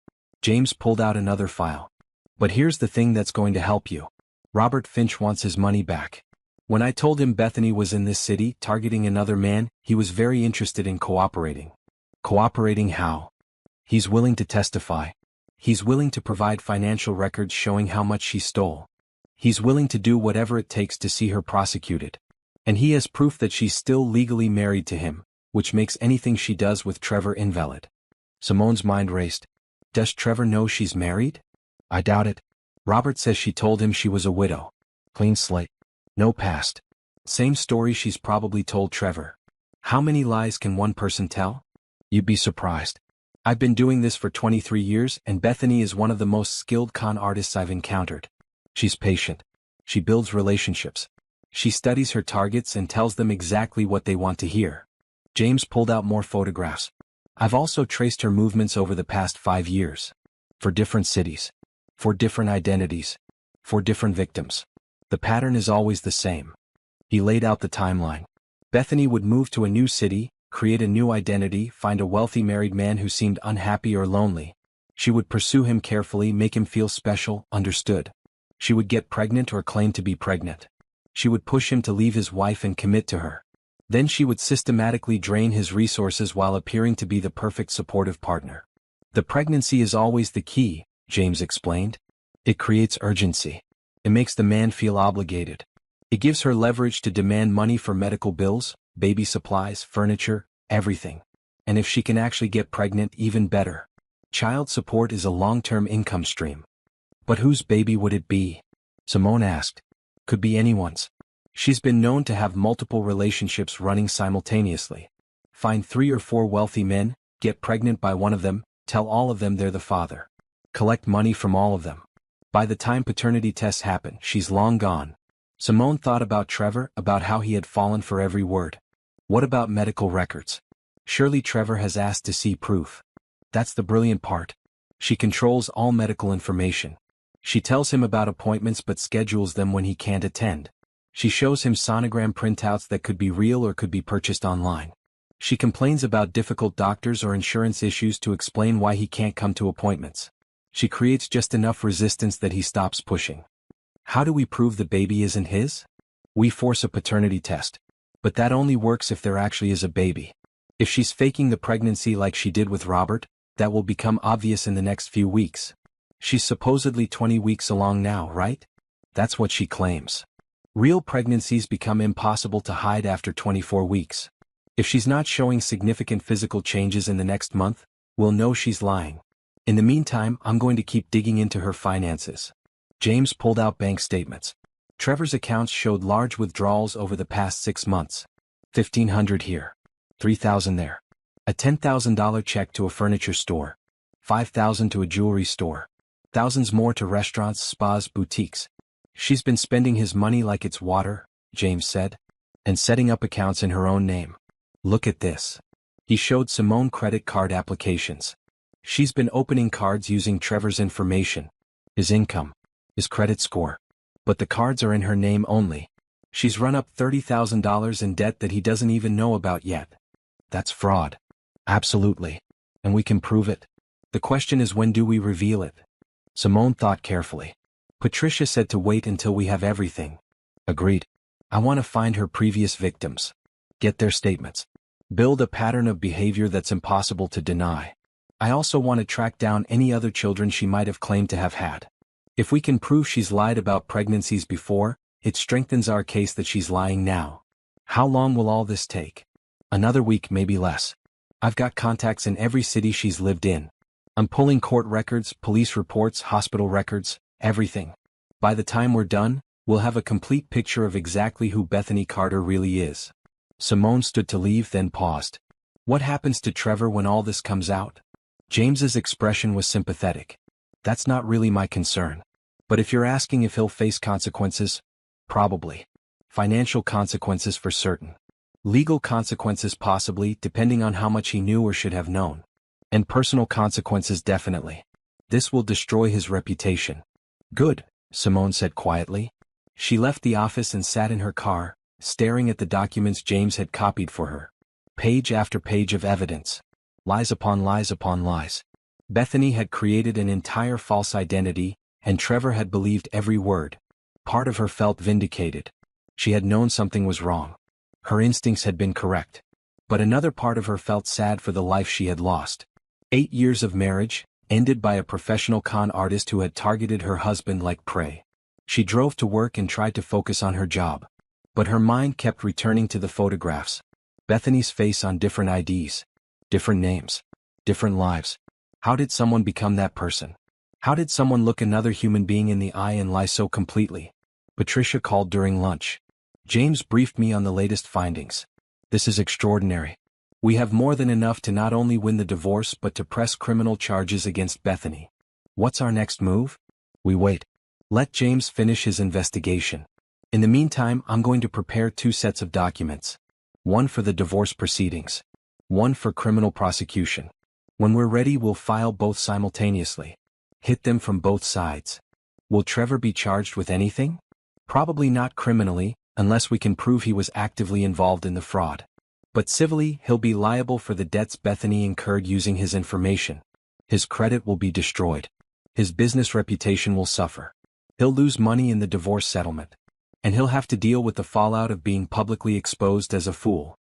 James pulled out another file. "But here's the thing that's going to help you. Robert Finch wants his money back. When I told him Bethany was in this city, targeting another man, he was very interested in cooperating." "Cooperating how?" "He's willing to testify. He's willing to provide financial records showing how much she stole. He's willing to do whatever it takes to see her prosecuted. And he has proof that she's still legally married to him, which makes anything she does with Trevor invalid." Simone's mind raced. "Does Trevor know she's married?" "I doubt it. Robert says she told him she was a widow. Clean slate. No past. Same story she's probably told Trevor. How many lies can one person tell? You'd be surprised. I've been doing this for 23 years and Bethany is one of the most skilled con artists I've encountered. She's patient. She builds relationships. She studies her targets and tells them exactly what they want to hear." James pulled out more photographs. "I've also traced her movements over the past 5 years. For different cities. For different identities. For different victims. The pattern is always the same." He laid out the timeline. Bethany would move to a new city, create a new identity, find a wealthy married man who seemed unhappy or lonely. She would pursue him carefully, make him feel special, understood. She would get pregnant or claim to be pregnant. She would push him to leave his wife and commit to her. Then she would systematically drain his resources while appearing to be the perfect supportive partner. "The pregnancy is always the key," James explained. "It creates urgency. It makes the man feel obligated. It gives her leverage to demand money for medical bills, baby supplies, furniture, everything. And if she can actually get pregnant, even better. Child support is a long-term income stream." "But whose baby would it be?" Simone asked. "Could be anyone's. She's been known to have multiple relationships running simultaneously. Find 3 or 4 wealthy men, get pregnant by one of them, tell all of them they're the father. Collect money from all of them. By the time paternity tests happen, she's long gone." Simone thought about Trevor, about how he had fallen for every word. What about medical records? Surely Trevor has asked to see proof. That's the brilliant part. She controls all medical information. She tells him about appointments but schedules them when he can't attend. She shows him sonogram printouts that could be real or could be purchased online. She complains about difficult doctors or insurance issues to explain why he can't come to appointments. She creates just enough resistance that he stops pushing. How do we prove the baby isn't his? We force a paternity test. But that only works if there actually is a baby. If she's faking the pregnancy like she did with Robert, that will become obvious in the next few weeks. She's supposedly 20 weeks along now, right? That's what she claims. Real pregnancies become impossible to hide after 24 weeks. If she's not showing significant physical changes in the next month, we'll know she's lying. In the meantime, I'm going to keep digging into her finances. James pulled out bank statements. Trevor's accounts showed large withdrawals over the past 6 months. $1,500 here. $3,000 there. A $10,000 check to a furniture store. $5,000 to a jewelry store. Thousands more to restaurants, spas, boutiques. She's been spending his money like it's water, James said, and setting up accounts in her own name. Look at this. He showed Simone credit card applications. She's been opening cards using Trevor's information, his income, his credit score. But the cards are in her name only. She's run up $30,000 in debt that he doesn't even know about yet. That's fraud. Absolutely. And we can prove it. The question is, when do we reveal it? Simone thought carefully. Patricia said to wait until we have everything. Agreed. I want to find her previous victims. Get their statements. Build a pattern of behavior that's impossible to deny. I also want to track down any other children she might have claimed to have had. If we can prove she's lied about pregnancies before, it strengthens our case that she's lying now. How long will all this take? Another week, maybe less. I've got contacts in every city she's lived in. I'm pulling court records, police reports, hospital records, everything. By the time we're done, we'll have a complete picture of exactly who Bethany Carter really is. Simone stood to leave, then paused. What happens to Trevor when all this comes out? James's expression was sympathetic. That's not really my concern. But if you're asking if he'll face consequences, probably. Financial consequences for certain. Legal consequences possibly, depending on how much he knew or should have known. And personal consequences definitely. This will destroy his reputation. Good, Simone said quietly. She left the office and sat in her car, staring at the documents James had copied for her. Page after page of evidence. Lies upon lies upon lies. Bethany had created an entire false identity, and Trevor had believed every word. Part of her felt vindicated. She had known something was wrong. Her instincts had been correct. But another part of her felt sad for the life she had lost. 8 years of marriage, ended by a professional con artist who had targeted her husband like prey. She drove to work and tried to focus on her job. But her mind kept returning to the photographs. Bethany's face on different IDs. Different names. Different lives. How did someone become that person? How did someone look another human being in the eye and lie so completely? Patricia called during lunch. James briefed me on the latest findings. This is extraordinary. We have more than enough to not only win the divorce but to press criminal charges against Bethany. What's our next move? We wait. Let James finish his investigation. In the meantime, I'm going to prepare 2 sets of documents. One for the divorce proceedings. One for criminal prosecution. When we're ready, we'll file both simultaneously. Hit them from both sides. Will Trevor be charged with anything? Probably not criminally, unless we can prove he was actively involved in the fraud. But civilly, he'll be liable for the debts Bethany incurred using his information. His credit will be destroyed. His business reputation will suffer. He'll lose money in the divorce settlement. And he'll have to deal with the fallout of being publicly exposed as a fool.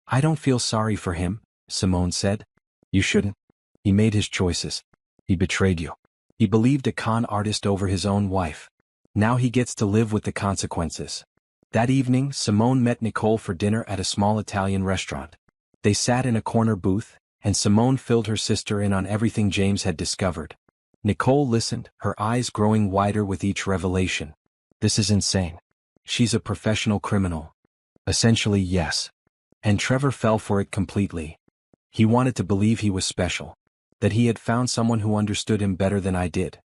I don't feel sorry for him, Simone said. You shouldn't. He made his choices. He betrayed you. He believed a con artist over his own wife. Now he gets to live with the consequences. That evening, Simone met Nicole for dinner at a small Italian restaurant. They sat in a corner booth, and Simone filled her sister in on everything James had discovered. Nicole listened, her eyes growing wider with each revelation. This is insane. She's a professional criminal. Essentially, yes. And Trevor fell for it completely. He wanted to believe he was special. That he had found someone who understood him better than I did.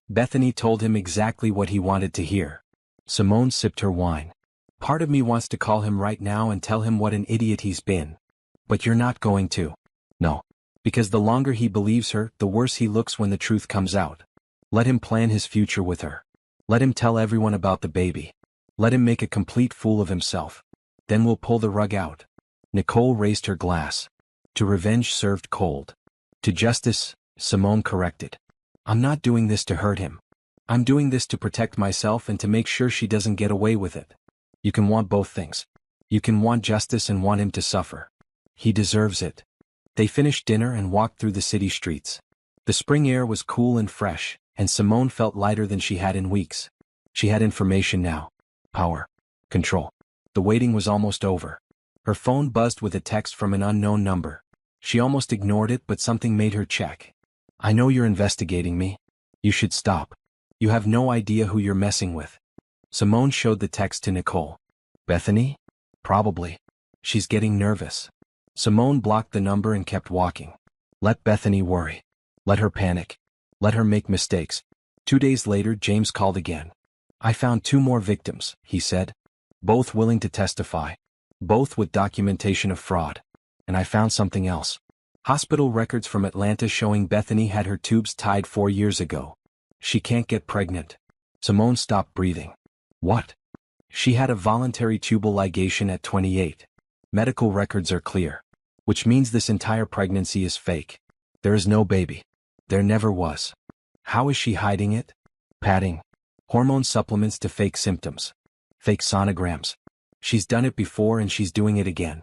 Bethany told him exactly what he wanted to hear. Simone sipped her wine. Part of me wants to call him right now and tell him what an idiot he's been. But you're not going to. No. Because the longer he believes her, the worse he looks when the truth comes out. Let him plan his future with her. Let him tell everyone about the baby. Let him make a complete fool of himself. Then we'll pull the rug out. Nicole raised her glass. To revenge served cold. To justice, Simone corrected. I'm not doing this to hurt him. I'm doing this to protect myself and to make sure she doesn't get away with it. You can want both things. You can want justice and want him to suffer. He deserves it. They finished dinner and walked through the city streets. The spring air was cool and fresh, and Simone felt lighter than she had in weeks. She had information now. Power. Control. The waiting was almost over. Her phone buzzed with a text from an unknown number. She almost ignored it, but something made her check. I know you're investigating me. You should stop. You have no idea who you're messing with. Simone showed the text to Nicole. Bethany? Probably. She's getting nervous. Simone blocked the number and kept walking. Let Bethany worry. Let her panic. Let her make mistakes. 2 days later, James called again. I found 2 more victims, he said. Both willing to testify. Both with documentation of fraud. And I found something else. Hospital records from Atlanta showing Bethany had her tubes tied 4 years ago. She can't get pregnant. Simone stopped breathing. What? She had a voluntary tubal ligation at 28. Medical records are clear. Which means this entire pregnancy is fake. There is no baby. There never was. How is she hiding it? Padding. Hormone supplements to fake symptoms. Fake sonograms. She's done it before and she's doing it again.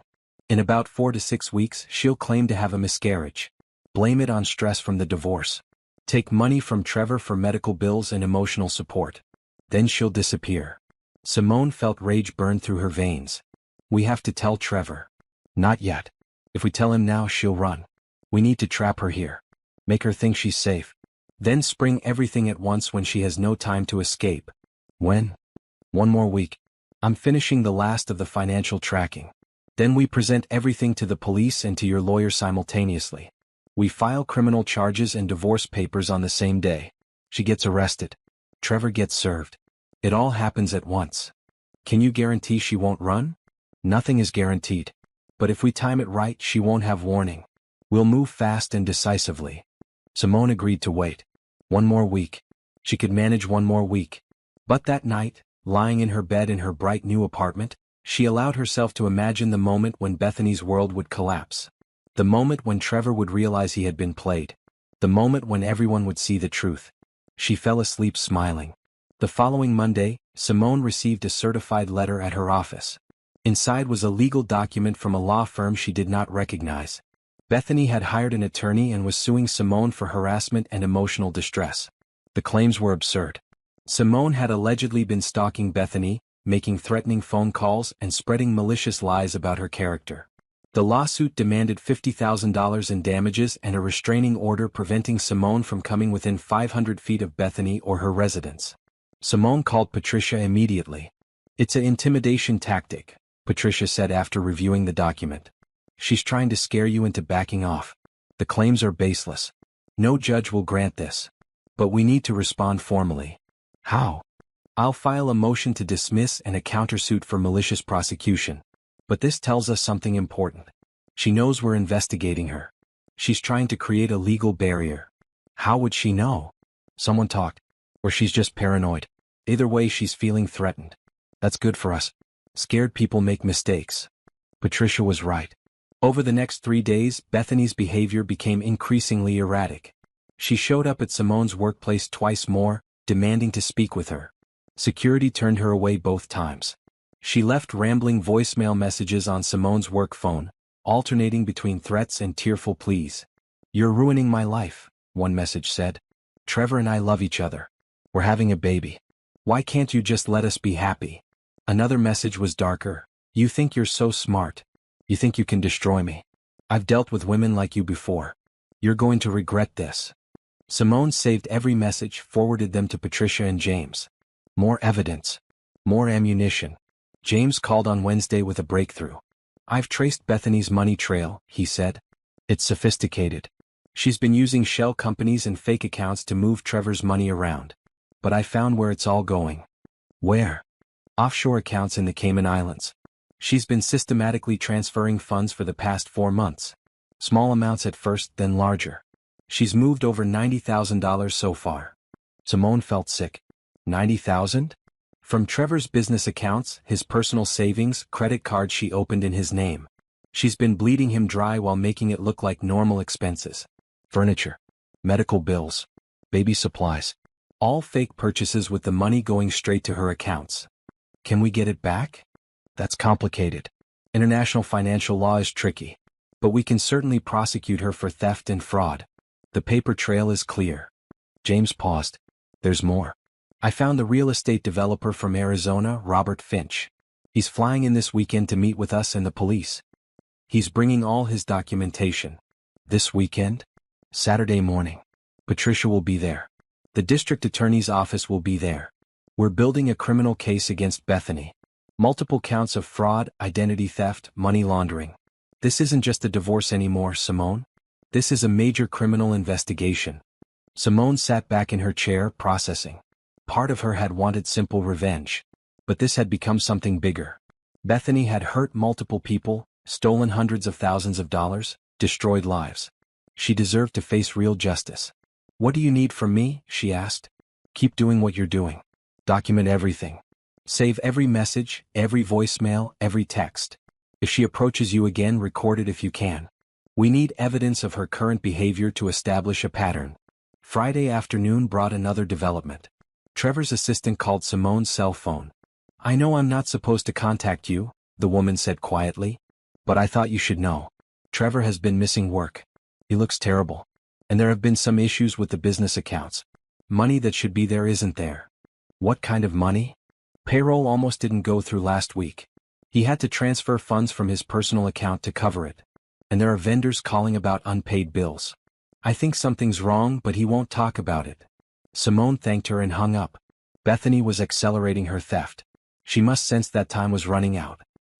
In about 4 to 6 weeks, she'll claim to have a miscarriage. Blame it on stress from the divorce. Take money from Trevor for medical bills and emotional support. Then she'll disappear. Simone felt rage burn through her veins. We have to tell Trevor. Not yet. If we tell him now, she'll run. We need to trap her here. Make her think she's safe. Then spring everything at once when she has no time to escape. When? 1 more week. I'm finishing the last of the financial tracking. Then we present everything to the police and to your lawyer simultaneously. We file criminal charges and divorce papers on the same day. She gets arrested. Trevor gets served. It all happens at once. Can you guarantee she won't run? Nothing is guaranteed. But if we time it right, she won't have warning. We'll move fast and decisively. Simone agreed to wait. 1 more week. She could manage 1 more week. But that night, lying in her bed in her bright new apartment, she allowed herself to imagine the moment when Bethany's world would collapse. The moment when Trevor would realize he had been played. The moment when everyone would see the truth. She fell asleep smiling. The following Monday, Simone received a certified letter at her office. Inside was a legal document from a law firm she did not recognize. Bethany had hired an attorney and was suing Simone for harassment and emotional distress. The claims were absurd. Simone had allegedly been stalking Bethany, making threatening phone calls and spreading malicious lies about her character. The lawsuit demanded $50,000 in damages and a restraining order preventing Simone from coming within 500 feet of Bethany or her residence. Simone called Patricia immediately. It's an intimidation tactic, Patricia said after reviewing the document. She's trying to scare you into backing off. The claims are baseless. No judge will grant this. But we need to respond formally. How? I'll file a motion to dismiss and a countersuit for malicious prosecution. But this tells us something important. She knows we're investigating her. She's trying to create a legal barrier. How would she know? Someone talked. Or she's just paranoid. Either way, she's feeling threatened. That's good for us. Scared people make mistakes. Patricia was right. Over the next 3 days, Bethany's behavior became increasingly erratic. She showed up at Simone's workplace twice more, demanding to speak with her. Security turned her away both times. She left rambling voicemail messages on Simone's work phone, alternating between threats and tearful pleas. You're ruining my life, one message said. Trevor and I love each other. We're having a baby. Why can't you just let us be happy? Another message was darker. You think you're so smart. You think you can destroy me. I've dealt with women like you before. You're going to regret this. Simone saved every message, forwarded them to Patricia and James. More evidence. More ammunition. James called on Wednesday with a breakthrough. I've traced Bethany's money trail, he said. It's sophisticated. She's been using shell companies and fake accounts to move Trevor's money around. But I found where it's all going. Where? Offshore accounts in the Cayman Islands. She's been systematically transferring funds for the past 4 months. Small amounts at first, then larger. She's moved over $90,000 so far. Simone felt sick. 90,000? From Trevor's business accounts, his personal savings, credit cards she opened in his name. She's been bleeding him dry while making it look like normal expenses. Furniture. Medical bills. Baby supplies. All fake purchases with the money going straight to her accounts. Can we get it back? That's complicated. International financial law is tricky. But we can certainly prosecute her for theft and fraud. The paper trail is clear. James paused. There's more. I found the real estate developer from Arizona, Robert Finch. He's flying in this weekend to meet with us and the police. He's bringing all his documentation. This weekend? Saturday morning. Patricia will be there. The district attorney's office will be there. We're building a criminal case against Bethany. Multiple counts of fraud, identity theft, money laundering. This isn't just a divorce anymore, Simone. This is a major criminal investigation. Simone sat back in her chair, processing. Part of her had wanted simple revenge. But this had become something bigger. Bethany had hurt multiple people, stolen hundreds of thousands of dollars, destroyed lives. She deserved to face real justice. What do you need from me? She asked. Keep doing what you're doing. Document everything. Save every message, every voicemail, every text. If she approaches you again, record it if you can. We need evidence of her current behavior to establish a pattern. Friday afternoon brought another development. Trevor's assistant called Simone's cell phone. I know I'm not supposed to contact you, the woman said quietly. But I thought you should know. Trevor has been missing work. He looks terrible. And there have been some issues with the business accounts. Money that should be there isn't there. What kind of money? Payroll almost didn't go through last week. He had to transfer funds from his personal account to cover it. And there are vendors calling about unpaid bills. I think something's wrong, but he won't talk about it. Simone thanked her and hung up. Bethany was accelerating her theft. She must sense that time was running out.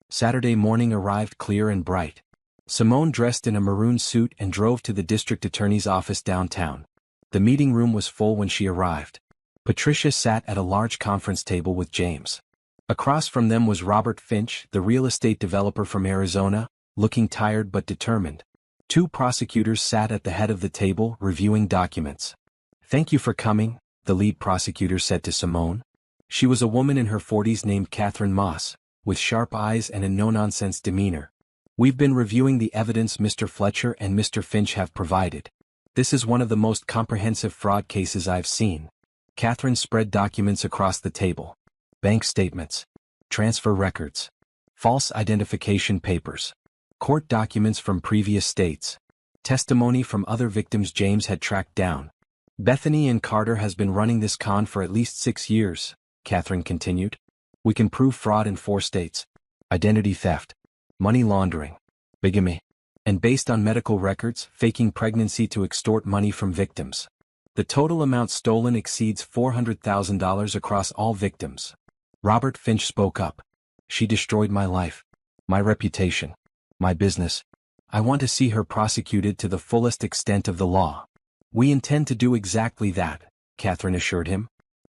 Saturday morning arrived clear and bright. Simone dressed in a maroon suit and drove to the district attorney's office downtown. The meeting room was full when she arrived. Patricia sat at a large conference table with James. Across from them was Robert Finch, the real estate developer from Arizona, looking tired but determined. 2 prosecutors sat at the head of the table, reviewing documents. Thank you for coming, the lead prosecutor said to Simone. She was a woman in her 40s named Catherine Moss, with sharp eyes and a no-nonsense demeanor. We've been reviewing the evidence Mr. Fletcher and Mr. Finch have provided. This is one of the most comprehensive fraud cases I've seen. Catherine spread documents across the table. Bank statements. Transfer records. False identification papers. Court documents from previous states. Testimony from other victims James had tracked down. Bethany and Carter has been running this con for at least 6 years, Catherine continued. We can prove fraud in 4 states. Identity theft. Money laundering. Bigamy. And based on medical records, faking pregnancy to extort money from victims. The total amount stolen exceeds $400,000 across all victims. Robert Finch spoke up. She destroyed my life. My reputation. My business. I want to see her prosecuted to the fullest extent of the law. We intend to do exactly that, Catherine assured him.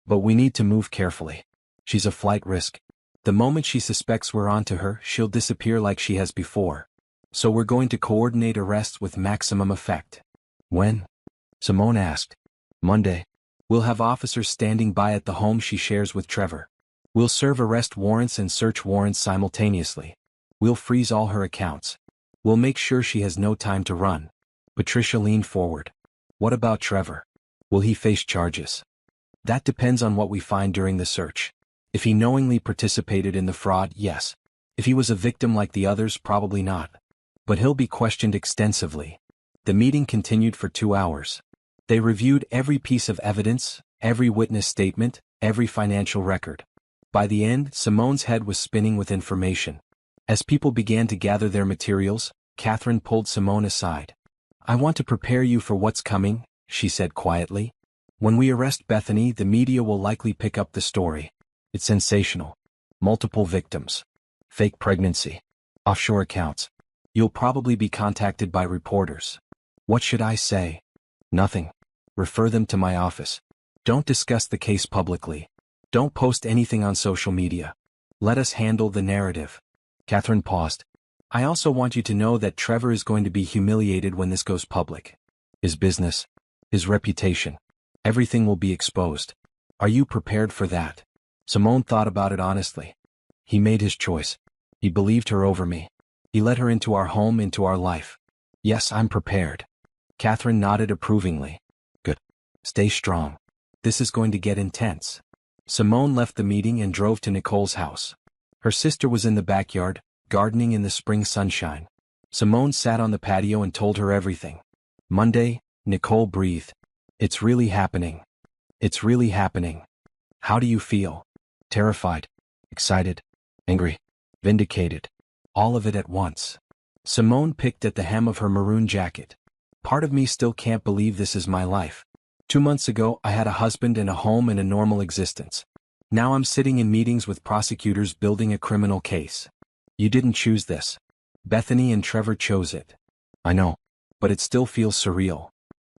But we need to move carefully. She's a flight risk. The moment she suspects we're onto her, she'll disappear like she has before. So we're going to coordinate arrests with maximum effect. When? Simone asked. Monday. We'll have officers standing by at the home she shares with Trevor. We'll serve arrest warrants and search warrants simultaneously. We'll freeze all her accounts. We'll make sure she has no time to run. Patricia leaned forward. What about Trevor? Will he face charges? That depends on what we find during the search. If he knowingly participated in the fraud, yes. If he was a victim like the others, probably not. But he'll be questioned extensively. The meeting continued for 2 hours. They reviewed every piece of evidence, every witness statement, every financial record. By the end, Simone's head was spinning with information. As people began to gather their materials, Catherine pulled Simone aside. I want to prepare you for what's coming, she said quietly. When we arrest Bethany, the media will likely pick up the story. It's sensational. Multiple victims. Fake pregnancy. Offshore accounts. You'll probably be contacted by reporters. What should I say? Nothing. Refer them to my office. Don't discuss the case publicly. Don't post anything on social media. Let us handle the narrative. Catherine paused. I also want you to know that Trevor is going to be humiliated when this goes public. His business, his reputation, everything will be exposed. Are you prepared for that? Simone thought about it honestly. He made his choice. He believed her over me. He let her into our home, into our life. Yes, I'm prepared. Catherine nodded approvingly. Good. Stay strong. This is going to get intense. Simone left the meeting and drove to Nicole's house. Her sister was in the backyard, gardening in the spring sunshine. Simone sat on the patio and told her everything. Monday, Nicole breathed. It's really happening. It's really happening. How do you feel? Terrified, excited, angry, vindicated. All of it at once. Simone picked at the hem of her maroon jacket. Part of me still can't believe this is my life. 2 months ago, I had a husband and a home and a normal existence. Now I'm sitting in meetings with prosecutors building a criminal case. You didn't choose this. Bethany and Trevor chose it. I know, but it still feels surreal.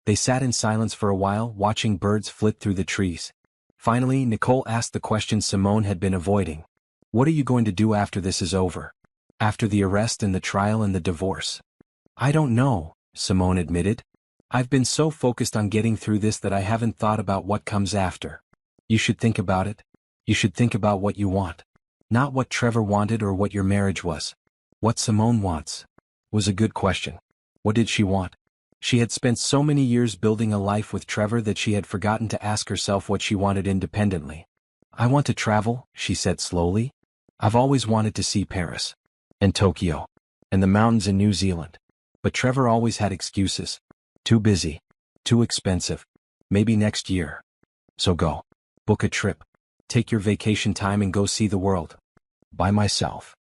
They sat in silence for a while, watching birds flit through the trees. Finally, Nicole asked the question Simone had been avoiding. What are you going to do after this is over? After the arrest and the trial and the divorce? I don't know, Simone admitted. I've been so focused on getting through this that I haven't thought about what comes after. You should think about it. You should think about what you want. Not what Trevor wanted or what your marriage was. What Simone wants. Was a good question. What did she want? She had spent so many years building a life with Trevor that she had forgotten to ask herself what she wanted independently. I want to travel, she said slowly. I've always wanted to see Paris. And Tokyo. And the mountains in New Zealand. But Trevor always had excuses. Too busy. Too expensive. Maybe next year. So go. Book a trip. Take your vacation time and go see the world. By myself.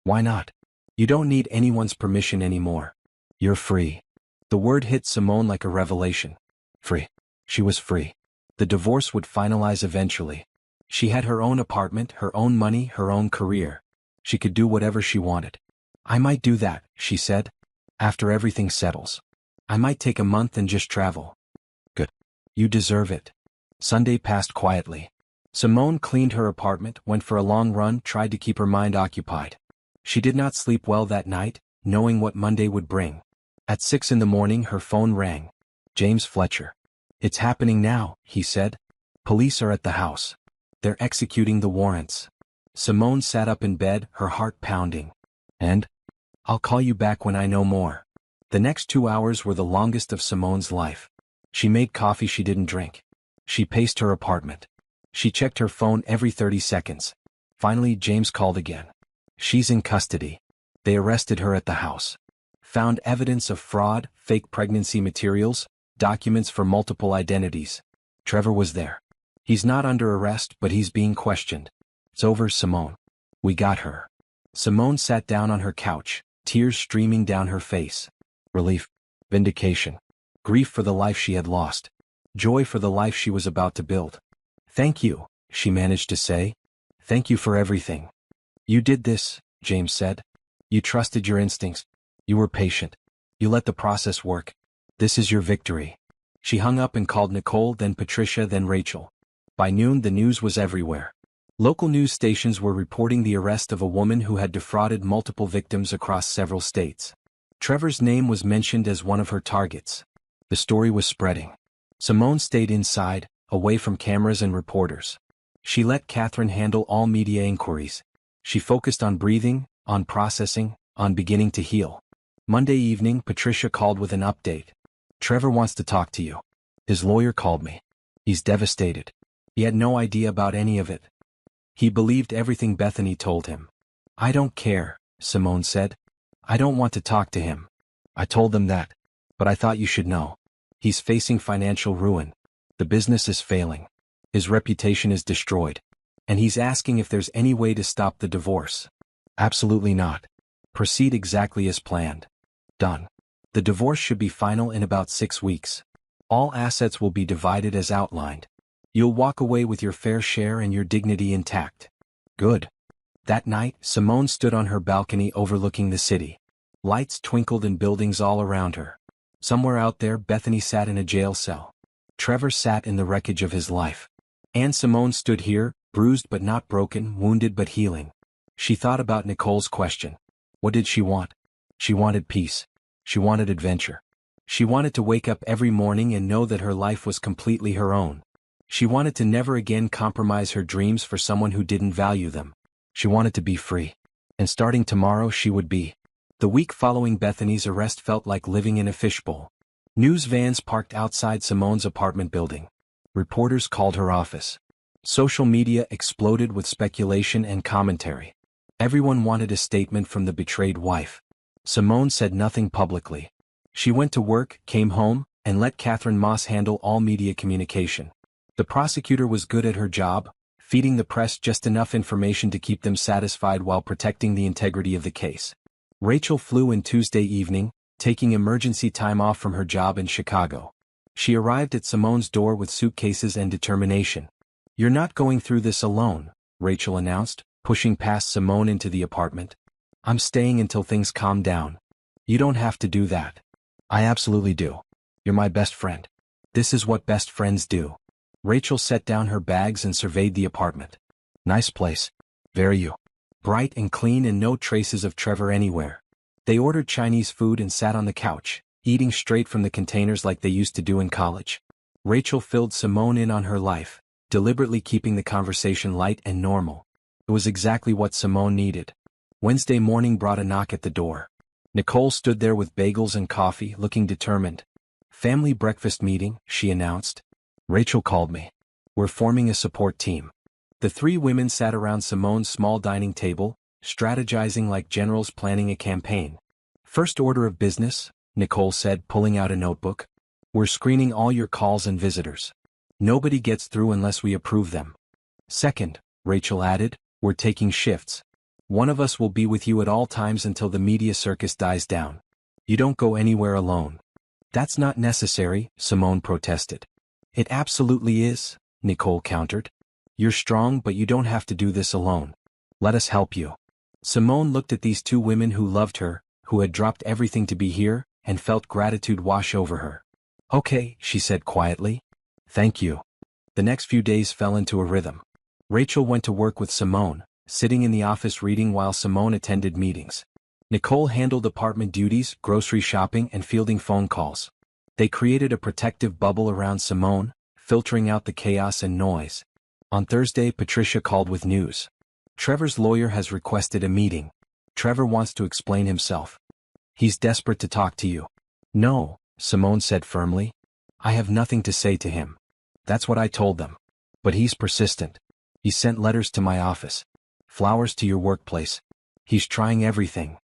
Why not? You don't need anyone's permission anymore. You're free. The word hit Simone like a revelation. Free. She was free. The divorce would finalize eventually. She had her own apartment, her own money, her own career. She could do whatever she wanted. I might do that, she said. After everything settles. I might take a month and just travel. Good. You deserve it. Sunday passed quietly. Simone cleaned her apartment, went for a long run, tried to keep her mind occupied. She did not sleep well that night, knowing what Monday would bring. At 6 a.m, her phone rang. James Fletcher. It's happening now, he said. Police are at the house. They're executing the warrants. Simone sat up in bed, her heart pounding. And? I'll call you back when I know more. The next 2 hours were the longest of Simone's life. She made coffee she didn't drink. She paced her apartment. She checked her phone every 30 seconds. Finally, James called again. She's in custody. They arrested her at the house. Found evidence of fraud, fake pregnancy materials, documents for multiple identities. Trevor was there. He's not under arrest, but he's being questioned. It's over, Simone. We got her. Simone sat down on her couch, tears streaming down her face. Relief, vindication, grief for the life she had lost, joy for the life she was about to build. Thank you, she managed to say. Thank you for everything. You did this, James said. You trusted your instincts. You were patient. You let the process work. This is your victory. She hung up and called Nicole, then Patricia, then Rachel. By noon, the news was everywhere. Local news stations were reporting the arrest of a woman who had defrauded multiple victims across several states. Trevor's name was mentioned as one of her targets. The story was spreading. Simone stayed inside, away from cameras and reporters. She let Catherine handle all media inquiries. She focused on breathing, on processing, on beginning to heal. Monday evening, Patricia called with an update. Trevor wants to talk to you. His lawyer called me. He's devastated. He had no idea about any of it. He believed everything Bethany told him. I don't care, Simone said. I don't want to talk to him. I told them that. But I thought you should know. He's facing financial ruin. The business is failing. His reputation is destroyed. And he's asking if there's any way to stop the divorce. Absolutely not. Proceed exactly as planned. Done. The divorce should be final in about 6 weeks. All assets will be divided as outlined. You'll walk away with your fair share and your dignity intact. Good. That night, Simone stood on her balcony overlooking the city. Lights twinkled in buildings all around her. Somewhere out there, Bethany sat in a jail cell. Trevor sat in the wreckage of his life. And Simone stood here, bruised but not broken, wounded but healing. She thought about Nicole's question. What did she want? She wanted peace. She wanted adventure. She wanted to wake up every morning and know that her life was completely her own. She wanted to never again compromise her dreams for someone who didn't value them. She wanted to be free. And starting tomorrow she would be. The week following Bethany's arrest felt like living in a fishbowl. News vans parked outside Simone's apartment building. Reporters called her office. Social media exploded with speculation and commentary. Everyone wanted a statement from the betrayed wife. Simone said nothing publicly. She went to work, came home, and let Catherine Moss handle all media communication. The prosecutor was good at her job, feeding the press just enough information to keep them satisfied while protecting the integrity of the case. Rachel flew in Tuesday evening, taking emergency time off from her job in Chicago. She arrived at Simone's door with suitcases and determination. "You're not going through this alone," Rachel announced, pushing past Simone into the apartment. "I'm staying until things calm down." "You don't have to do that." "I absolutely do. You're my best friend. This is what best friends do." Rachel set down her bags and surveyed the apartment. "Nice place. Very you. Bright and clean and no traces of Trevor anywhere." They ordered Chinese food and sat on the couch, eating straight from the containers like they used to do in college. Rachel filled Simone in on her life, deliberately keeping the conversation light and normal. It was exactly what Simone needed. Wednesday morning brought a knock at the door. Nicole stood there with bagels and coffee, looking determined. "Family breakfast meeting," she announced. "Rachel called me. We're forming a support team." The three women sat around Simone's small dining table, strategizing like generals planning a campaign. "First order of business," Nicole said, pulling out a notebook. "We're screening all your calls and visitors. Nobody gets through unless we approve them. Second," Rachel added, "we're taking shifts. One of us will be with you at all times until the media circus dies down. You don't go anywhere alone." "That's not necessary," Simone protested. "It absolutely is," Nicole countered. "You're strong, but you don't have to do this alone. Let us help you." Simone looked at these two women who loved her, who had dropped everything to be here, and felt gratitude wash over her. "Okay," she said quietly. "Thank you." The next few days fell into a rhythm. Rachel went to work with Simone, sitting in the office reading while Simone attended meetings. Nicole handled apartment duties, grocery shopping, and fielding phone calls. They created a protective bubble around Simone, filtering out the chaos and noise. On Thursday, Patricia called with news. "Trevor's lawyer has requested a meeting. Trevor wants to explain himself. He's desperate to talk to you." "No," Simone said firmly. "I have nothing to say to him. That's what I told them. But he's persistent. He sent letters to my office. Flowers to your workplace. He's trying everything.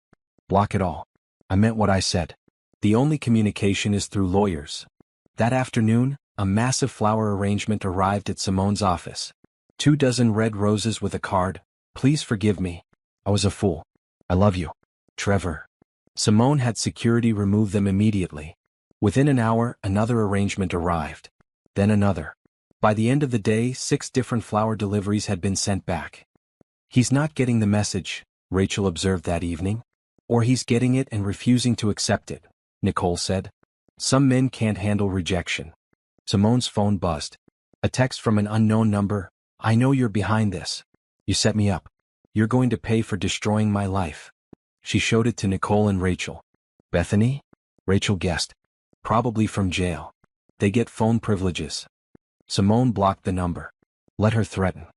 Block it all." "I meant what I said. The only communication is through lawyers." That afternoon, a massive flower arrangement arrived at Simone's office. 24 red roses with a card, "Please forgive me. I was a fool. I love you. Trevor." Simone had security remove them immediately. Within an hour, another arrangement arrived. Then another. By the end of the day, 6 different flower deliveries had been sent back. "He's not getting the message," Rachel observed that evening. "Or he's getting it and refusing to accept it," Nicole said. "Some men can't handle rejection." Simone's phone buzzed. A text from an unknown number. "I know you're behind this. You set me up. You're going to pay for destroying my life." She showed it to Nicole and Rachel. "Bethany?" Rachel guessed. "Probably from jail. They get phone privileges." Simone blocked the number. "Let her threaten.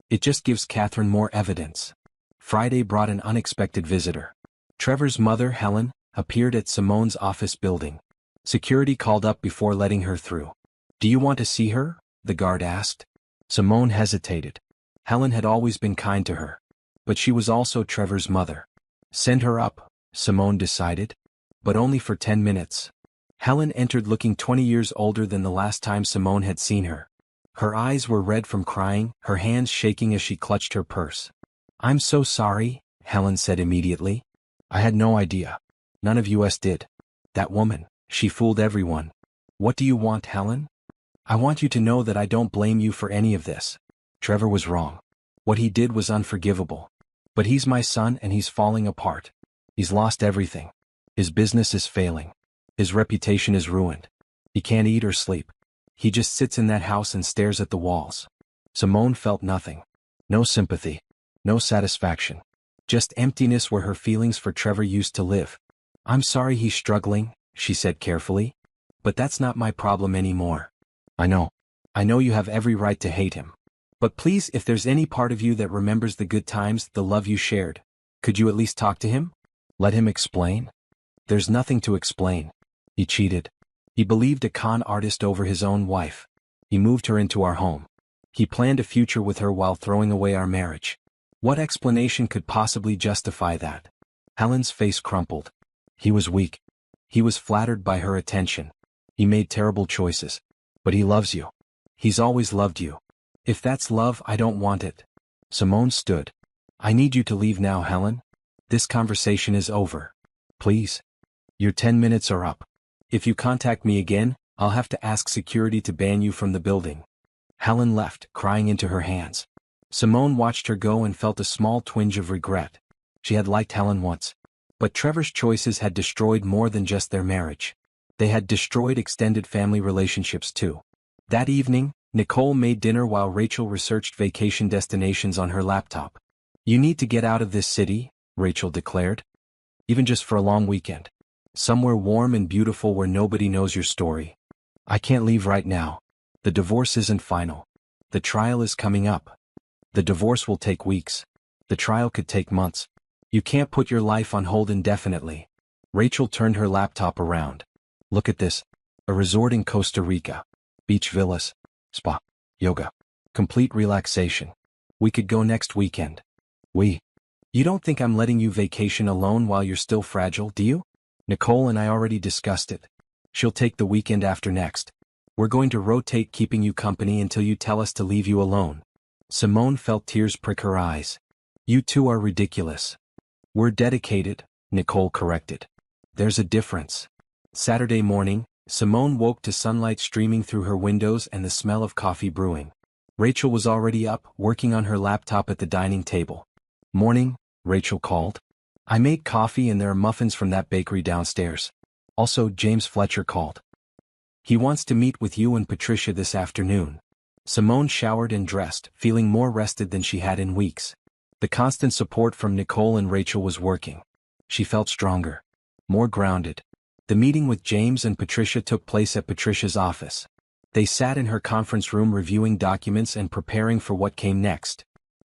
It just gives Catherine more evidence." Friday brought an unexpected visitor. Trevor's mother, Helen, appeared at Simone's office building. Security called up before letting her through. "Do you want to see her?" the guard asked. Simone hesitated. Helen had always been kind to her. But she was also Trevor's mother. "Send her up," Simone decided. But only for 10 minutes. Helen entered looking 20 years older than the last time Simone had seen her. Her eyes were red from crying, her hands shaking as she clutched her purse. "I'm so sorry," Helen said immediately. "I had no idea. None of us did. That woman, she fooled everyone." "What do you want, Helen?" "I want you to know that I don't blame you for any of this. Trevor was wrong. What he did was unforgivable. But he's my son and he's falling apart. He's lost everything. His business is failing. His reputation is ruined. He can't eat or sleep. He just sits in that house and stares at the walls." Simone felt nothing. No sympathy. No satisfaction. Just emptiness where her feelings for Trevor used to live. "I'm sorry he's struggling," she said carefully. "But that's not my problem anymore." "I know. I know you have every right to hate him. But please, if there's any part of you that remembers the good times, the love you shared, could you at least talk to him? Let him explain?" "There's nothing to explain. He cheated. He believed a con artist over his own wife. He moved her into our home. He planned a future with her while throwing away our marriage. What explanation could possibly justify that?" Helen's face crumpled. "He was weak. He was flattered by her attention. He made terrible choices. But he loves you. He's always loved you. If that's love, I don't want it." Simone stood. "I need you to leave now, Helen. This conversation is over. Please. Your 10 minutes are up. If you contact me again, I'll have to ask security to ban you from the building." Helen left, crying into her hands. Simone watched her go and felt a small twinge of regret. She had liked Helen once. But Trevor's choices had destroyed more than just their marriage. They had destroyed extended family relationships too. That evening, Nicole made dinner while Rachel researched vacation destinations on her laptop. "You need to get out of this city," Rachel declared. "Even just for a long weekend. Somewhere warm and beautiful where nobody knows your story." "I can't leave right now. The divorce isn't final. The trial is coming up." "The divorce will take weeks. The trial could take months. You can't put your life on hold indefinitely." Rachel turned her laptop around. "Look at this. A resort in Costa Rica. Beach villas. Spa. Yoga. Complete relaxation. We could go next weekend." You don't think I'm letting you vacation alone while you're still fragile, do you?" "Nicole and I already discussed it. She'll take the weekend after next. We're going to rotate keeping you company until you tell us to leave you alone." Simone felt tears prick her eyes. "You two are ridiculous." "We're dedicated," Nicole corrected. "There's a difference." Saturday morning, Simone woke to sunlight streaming through her windows and the smell of coffee brewing. Rachel was already up, working on her laptop at the dining table. "Morning," Rachel called. "I made coffee and there are muffins from that bakery downstairs. Also, James Fletcher called. He wants to meet with you and Patricia this afternoon." Simone showered and dressed, feeling more rested than she had in weeks. The constant support from Nicole and Rachel was working. She felt stronger. More grounded. The meeting with James and Patricia took place at Patricia's office. They sat in her conference room reviewing documents and preparing for what came next.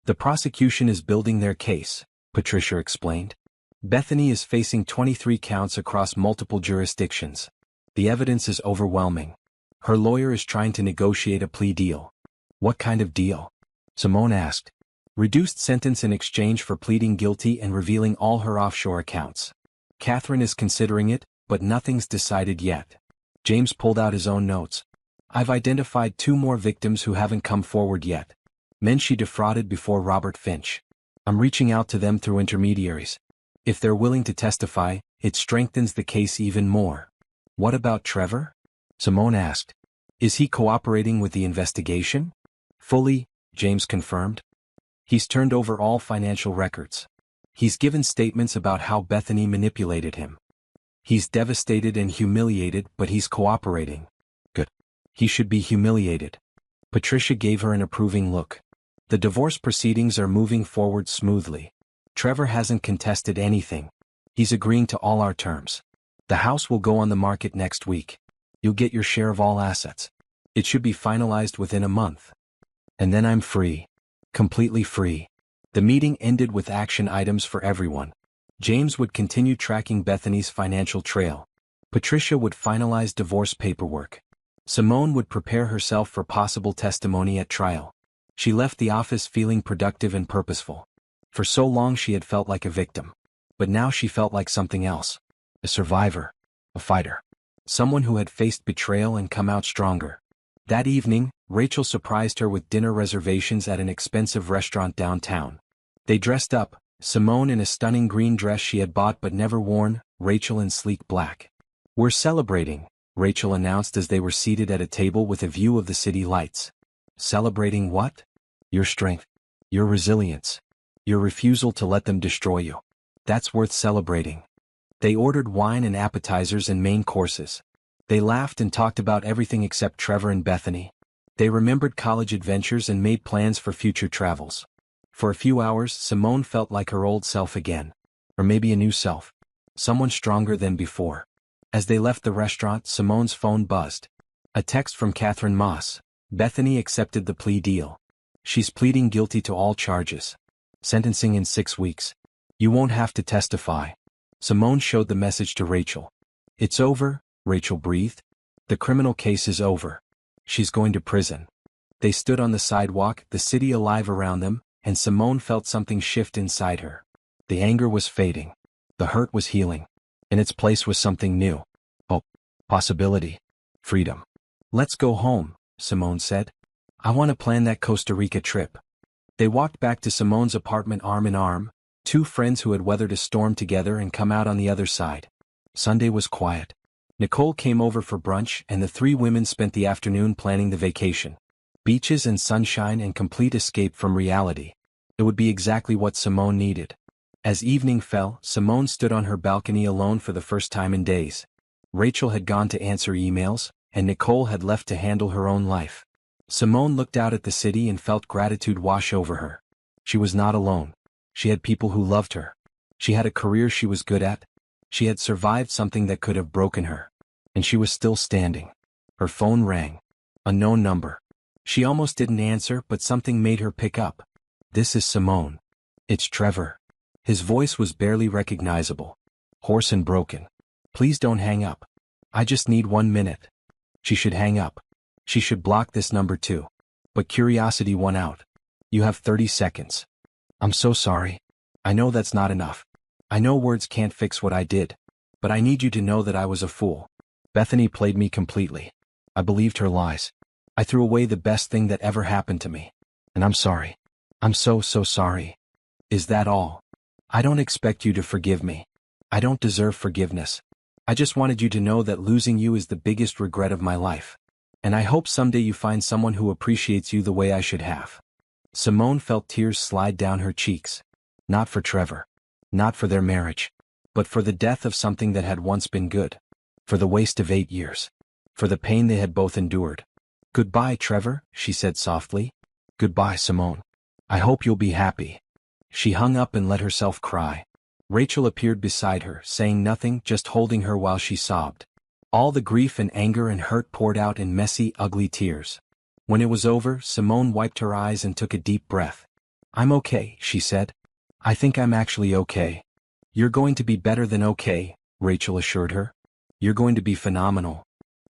"The prosecution is building their case," Patricia explained. "Bethany is facing 23 counts across multiple jurisdictions. The evidence is overwhelming. Her lawyer is trying to negotiate a plea deal." "What kind of deal?" Simone asked. "Reduced sentence in exchange for pleading guilty and revealing all her offshore accounts. Catherine is considering it, but nothing's decided yet." James pulled out his own notes. "I've identified 2 more victims who haven't come forward yet. Men she defrauded before Robert Finch. I'm reaching out to them through intermediaries. If they're willing to testify, it strengthens the case even more." "What about Trevor?" Simone asked. "Is he cooperating with the investigation?" "Fully," James confirmed. "He's turned over all financial records. He's given statements about how Bethany manipulated him. He's devastated and humiliated, but he's cooperating." "Good. He should be humiliated." Patricia gave her an approving look. "The divorce proceedings are moving forward smoothly. Trevor hasn't contested anything. He's agreeing to all our terms. The house will go on the market next week. You'll get your share of all assets. It should be finalized within a month. And then I'm free. Completely free." The meeting ended with action items for everyone. James would continue tracking Bethany's financial trail. Patricia would finalize divorce paperwork. Simone would prepare herself for possible testimony at trial. She left the office feeling productive and purposeful. For so long she had felt like a victim. But now she felt like something else. A survivor. A fighter. Someone who had faced betrayal and come out stronger. That evening, Rachel surprised her with dinner reservations at an expensive restaurant downtown. They dressed up, Simone in a stunning green dress she had bought but never worn, Rachel in sleek black. "We're celebrating," Rachel announced as they were seated at a table with a view of the city lights. "Celebrating what?" "Your strength. Your resilience. Your refusal to let them destroy you. That's worth celebrating." They ordered wine and appetizers and main courses. They laughed and talked about everything except Trevor and Bethany. They remembered college adventures and made plans for future travels. For a few hours, Simone felt like her old self again. Or maybe a new self. Someone stronger than before. As they left the restaurant, Simone's phone buzzed. A text from Catherine Moss. Bethany accepted the plea deal. She's pleading guilty to all charges. Sentencing in 6 weeks. You won't have to testify. Simone showed the message to Rachel. It's over, Rachel breathed. The criminal case is over. She's going to prison. They stood on the sidewalk, the city alive around them, and Simone felt something shift inside her. The anger was fading. The hurt was healing. In its place was something new. Hope. Possibility. Freedom. Let's go home, Simone said. I want to plan that Costa Rica trip. They walked back to Simone's apartment arm in arm, two friends who had weathered a storm together and come out on the other side. Sunday was quiet. Nicole came over for brunch and the three women spent the afternoon planning the vacation. Beaches and sunshine and complete escape from reality. It would be exactly what Simone needed. As evening fell, Simone stood on her balcony alone for the first time in days. Rachel had gone to answer emails, and Nicole had left to handle her own life. Simone looked out at the city and felt gratitude wash over her. She was not alone. She had people who loved her. She had a career she was good at. She had survived something that could have broken her. And she was still standing. Her phone rang. A known number. She almost didn't answer, but something made her pick up. This is Simone. It's Trevor. His voice was barely recognizable. Hoarse and broken. Please don't hang up. I just need 1 minute. She should hang up. She should block this number too. But curiosity won out. You have 30 seconds. I'm so sorry. I know that's not enough. I know words can't fix what I did. But I need you to know that I was a fool. Bethany played me completely. I believed her lies. I threw away the best thing that ever happened to me. And I'm sorry. I'm so sorry. Is that all? I don't expect you to forgive me. I don't deserve forgiveness. I just wanted you to know that losing you is the biggest regret of my life. And I hope someday you find someone who appreciates you the way I should have. Simone felt tears slide down her cheeks. Not for Trevor. Not for their marriage. But for the death of something that had once been good. For the waste of 8 years. For the pain they had both endured. Goodbye, Trevor, she said softly. Goodbye, Simone. I hope you'll be happy. She hung up and let herself cry. Rachel appeared beside her, saying nothing, just holding her while she sobbed. All the grief and anger and hurt poured out in messy, ugly tears. When it was over, Simone wiped her eyes and took a deep breath. I'm okay, she said. I think I'm actually okay. You're going to be better than okay, Rachel assured her. You're going to be phenomenal.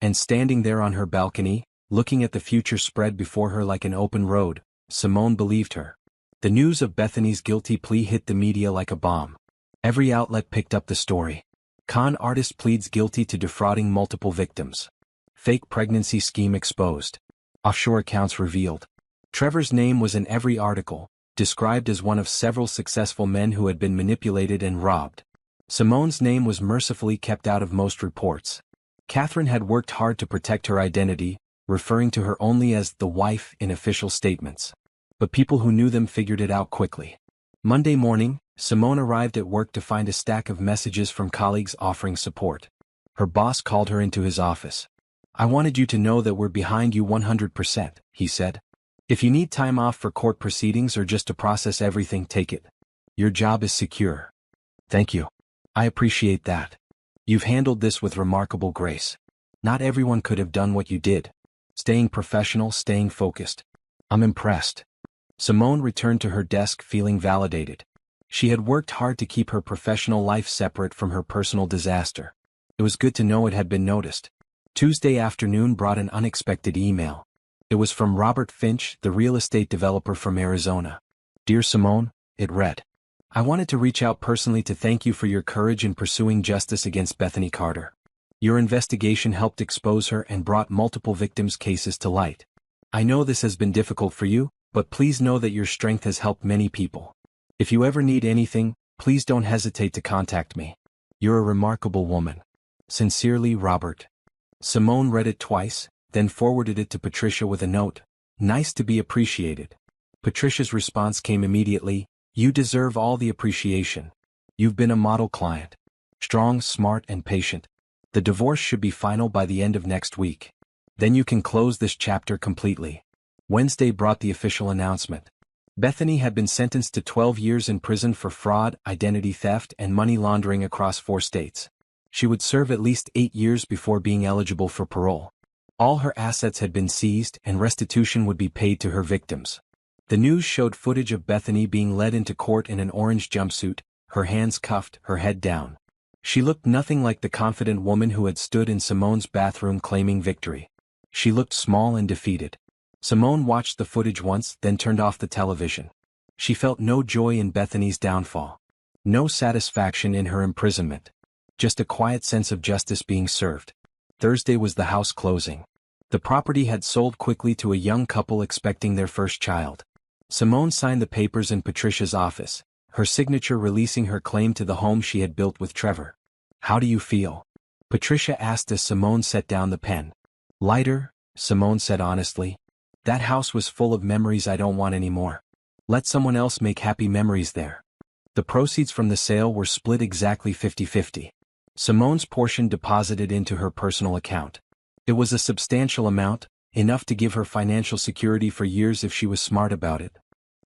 And standing there on her balcony, looking at the future spread before her like an open road, Simone believed her. The news of Bethany's guilty plea hit the media like a bomb. Every outlet picked up the story. Con artist pleads guilty to defrauding multiple victims. Fake pregnancy scheme exposed. Offshore accounts revealed. Trevor's name was in every article, described as one of several successful men who had been manipulated and robbed. Simone's name was mercifully kept out of most reports. Catherine had worked hard to protect her identity, referring to her only as the wife in official statements. But people who knew them figured it out quickly. Monday morning, Simone arrived at work to find a stack of messages from colleagues offering support. Her boss called her into his office. I wanted you to know that we're behind you 100%, he said. If you need time off for court proceedings or just to process everything, take it. Your job is secure. Thank you. I appreciate that. You've handled this with remarkable grace. Not everyone could have done what you did. Staying professional, staying focused. I'm impressed. Simone returned to her desk feeling validated. She had worked hard to keep her professional life separate from her personal disaster. It was good to know it had been noticed. Tuesday afternoon brought an unexpected email. It was from Robert Finch, the real estate developer from Arizona. Dear Simone, it read. I wanted to reach out personally to thank you for your courage in pursuing justice against Bethany Carter. Your investigation helped expose her and brought multiple victims' cases to light. I know this has been difficult for you, but please know that your strength has helped many people. If you ever need anything, please don't hesitate to contact me. You're a remarkable woman. Sincerely, Robert. Simone read it twice, then forwarded it to Patricia with a note. Nice to be appreciated. Patricia's response came immediately. You deserve all the appreciation. You've been a model client. Strong, smart, and patient. The divorce should be final by the end of next week. Then you can close this chapter completely. Wednesday brought the official announcement. Bethany had been sentenced to 12 years in prison for fraud, identity theft, and money laundering across 4 states. She would serve at least 8 years before being eligible for parole. All her assets had been seized and restitution would be paid to her victims. The news showed footage of Bethany being led into court in an orange jumpsuit, her hands cuffed, her head down. She looked nothing like the confident woman who had stood in Simone's bathroom claiming victory. She looked small and defeated. Simone watched the footage once, then turned off the television. She felt no joy in Bethany's downfall. No satisfaction in her imprisonment. Just a quiet sense of justice being served. Thursday was the house closing. The property had sold quickly to a young couple expecting their first child. Simone signed the papers in Patricia's office, her signature releasing her claim to the home she had built with Trevor. "How do you feel?" Patricia asked as Simone set down the pen. "Lighter," Simone said honestly. "That house was full of memories I don't want anymore. Let someone else make happy memories there." The proceeds from the sale were split exactly 50-50. Simone's portion deposited into her personal account. It was a substantial amount, enough to give her financial security for years if she was smart about it.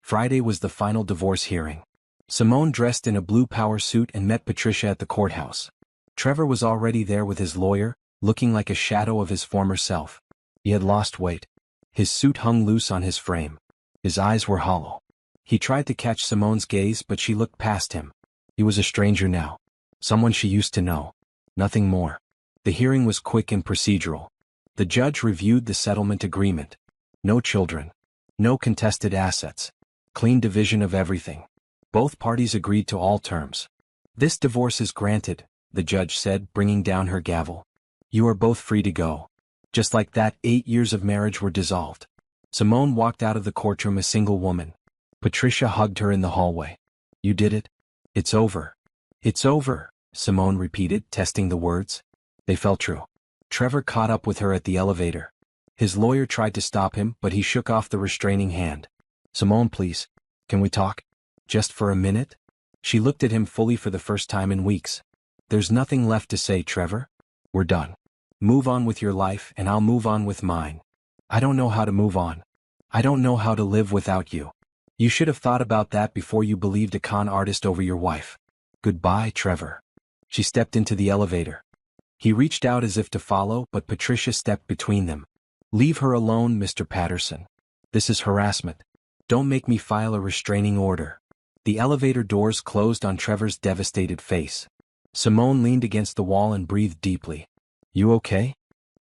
Friday was the final divorce hearing. Simone dressed in a blue power suit and met Patricia at the courthouse. Trevor was already there with his lawyer, looking like a shadow of his former self. He had lost weight. His suit hung loose on his frame. His eyes were hollow. He tried to catch Simone's gaze but she looked past him. He was a stranger now. Someone she used to know. Nothing more. The hearing was quick and procedural. The judge reviewed the settlement agreement. No children. No contested assets. Clean division of everything. Both parties agreed to all terms. "This divorce is granted," the judge said, bringing down her gavel. "You are both free to go." Just like that, 8 years of marriage were dissolved. Simone walked out of the courtroom a single woman. Patricia hugged her in the hallway. "You did it. It's over." "It's over," Simone repeated, testing the words. They felt true. Trevor caught up with her at the elevator. His lawyer tried to stop him, but he shook off the restraining hand. "Simone, please. Can we talk? Just for a minute?" She looked at him fully for the first time in weeks. "There's nothing left to say, Trevor. We're done. Move on with your life and I'll move on with mine. I don't know how to move on. I don't know how to live without you. You should have thought about that before you believed a con artist over your wife. Goodbye, Trevor." She stepped into the elevator. He reached out as if to follow, but Patricia stepped between them. "Leave her alone, Mr. Patterson. This is harassment. Don't make me file a restraining order." The elevator doors closed on Trevor's devastated face. Simone leaned against the wall and breathed deeply. "You okay?"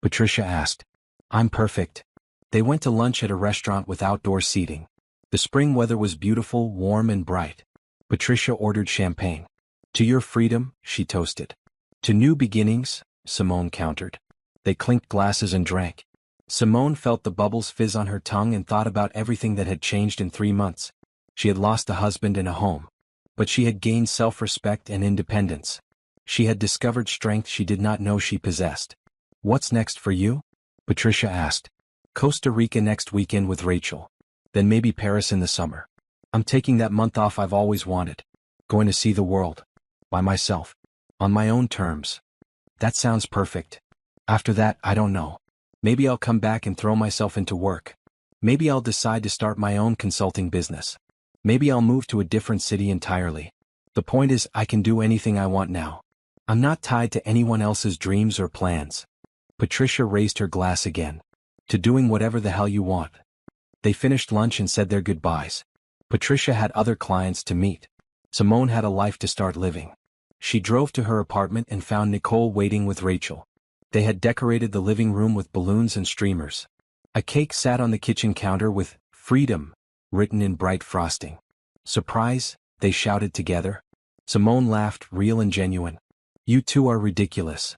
Patricia asked. "I'm perfect." They went to lunch at a restaurant with outdoor seating. The spring weather was beautiful, warm and bright. Patricia ordered champagne. "To your freedom," she toasted. "To new beginnings," Simone countered. They clinked glasses and drank. Simone felt the bubbles fizz on her tongue and thought about everything that had changed in 3 months. She had lost a husband and a home. But she had gained self-respect and independence. She had discovered strength she did not know she possessed. "What's next for you?" Patricia asked. "Costa Rica next weekend with Rachel. Then maybe Paris in the summer. I'm taking that month off I've always wanted. Going to see the world. By myself. On my own terms." "That sounds perfect. After that, I don't know. Maybe I'll come back and throw myself into work. Maybe I'll decide to start my own consulting business. Maybe I'll move to a different city entirely. The point is, I can do anything I want now. I'm not tied to anyone else's dreams or plans." Patricia raised her glass again. "To doing whatever the hell you want." They finished lunch and said their goodbyes. Patricia had other clients to meet. Simone had a life to start living. She drove to her apartment and found Nicole waiting with Rachel. They had decorated the living room with balloons and streamers. A cake sat on the kitchen counter with "Freedom" written in bright frosting. "Surprise," they shouted together. Simone laughed, real and genuine. "You two are ridiculous."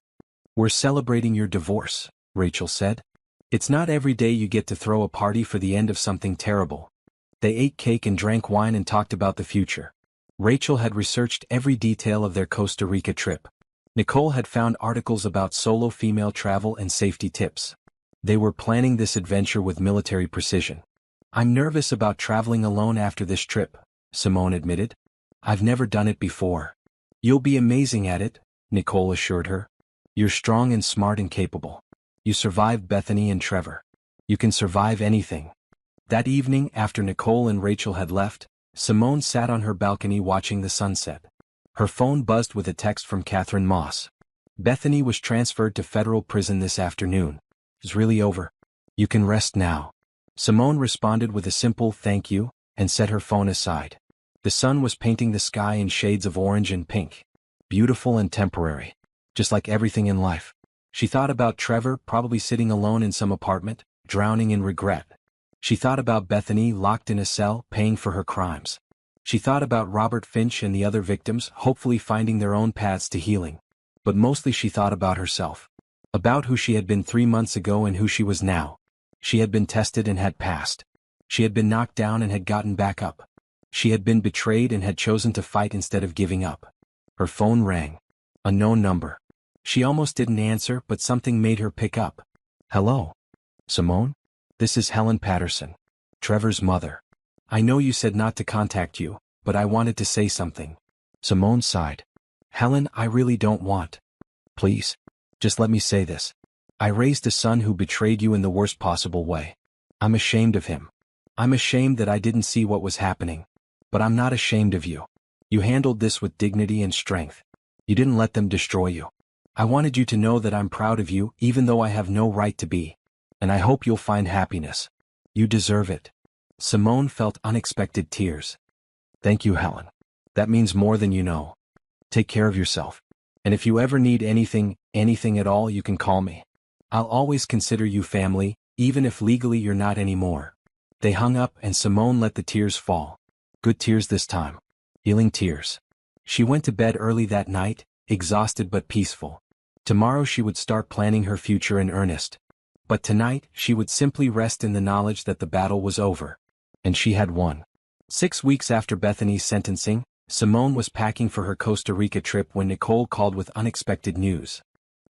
"We're celebrating your divorce," Rachel said. "It's not every day you get to throw a party for the end of something terrible." They ate cake and drank wine and talked about the future. Rachel had researched every detail of their Costa Rica trip. Nicole had found articles about solo female travel and safety tips. They were planning this adventure with military precision. "I'm nervous about traveling alone after this trip," Simone admitted. "I've never done it before." "You'll be amazing at it," Nicole assured her. "You're strong and smart and capable. You survived Bethany and Trevor. You can survive anything." That evening, after Nicole and Rachel had left, Simone sat on her balcony watching the sunset. Her phone buzzed with a text from Catherine Moss. Bethany was transferred to federal prison this afternoon. It's really over. You can rest now. Simone responded with a simple thank you, and set her phone aside. The sun was painting the sky in shades of orange and pink. Beautiful and temporary. Just like everything in life. She thought about Trevor, probably sitting alone in some apartment, drowning in regret. She thought about Bethany locked in a cell, paying for her crimes. She thought about Robert Finch and the other victims, hopefully finding their own paths to healing. But mostly she thought about herself. About who she had been 3 months ago and who she was now. She had been tested and had passed. She had been knocked down and had gotten back up. She had been betrayed and had chosen to fight instead of giving up. Her phone rang. A known number. She almost didn't answer, but something made her pick up. Hello? Simone? This is Helen Patterson, Trevor's mother. I know you said not to contact you, but I wanted to say something. Simone sighed. Helen, I really don't want. Please. Just let me say this. I raised a son who betrayed you in the worst possible way. I'm ashamed of him. I'm ashamed that I didn't see what was happening. But I'm not ashamed of you. You handled this with dignity and strength. You didn't let them destroy you. I wanted you to know that I'm proud of you, even though I have no right to be. And I hope you'll find happiness. You deserve it. Simone felt unexpected tears. Thank you, Helen. That means more than you know. Take care of yourself. And if you ever need anything at all, you can call me. I'll always consider you family, even if legally you're not anymore. They hung up and Simone let the tears fall. Good tears this time. Healing tears. She went to bed early that night, exhausted but peaceful. Tomorrow she would start planning her future in earnest. But tonight, she would simply rest in the knowledge that the battle was over. And she had won. 6 weeks after Bethany's sentencing, Simone was packing for her Costa Rica trip when Nicole called with unexpected news.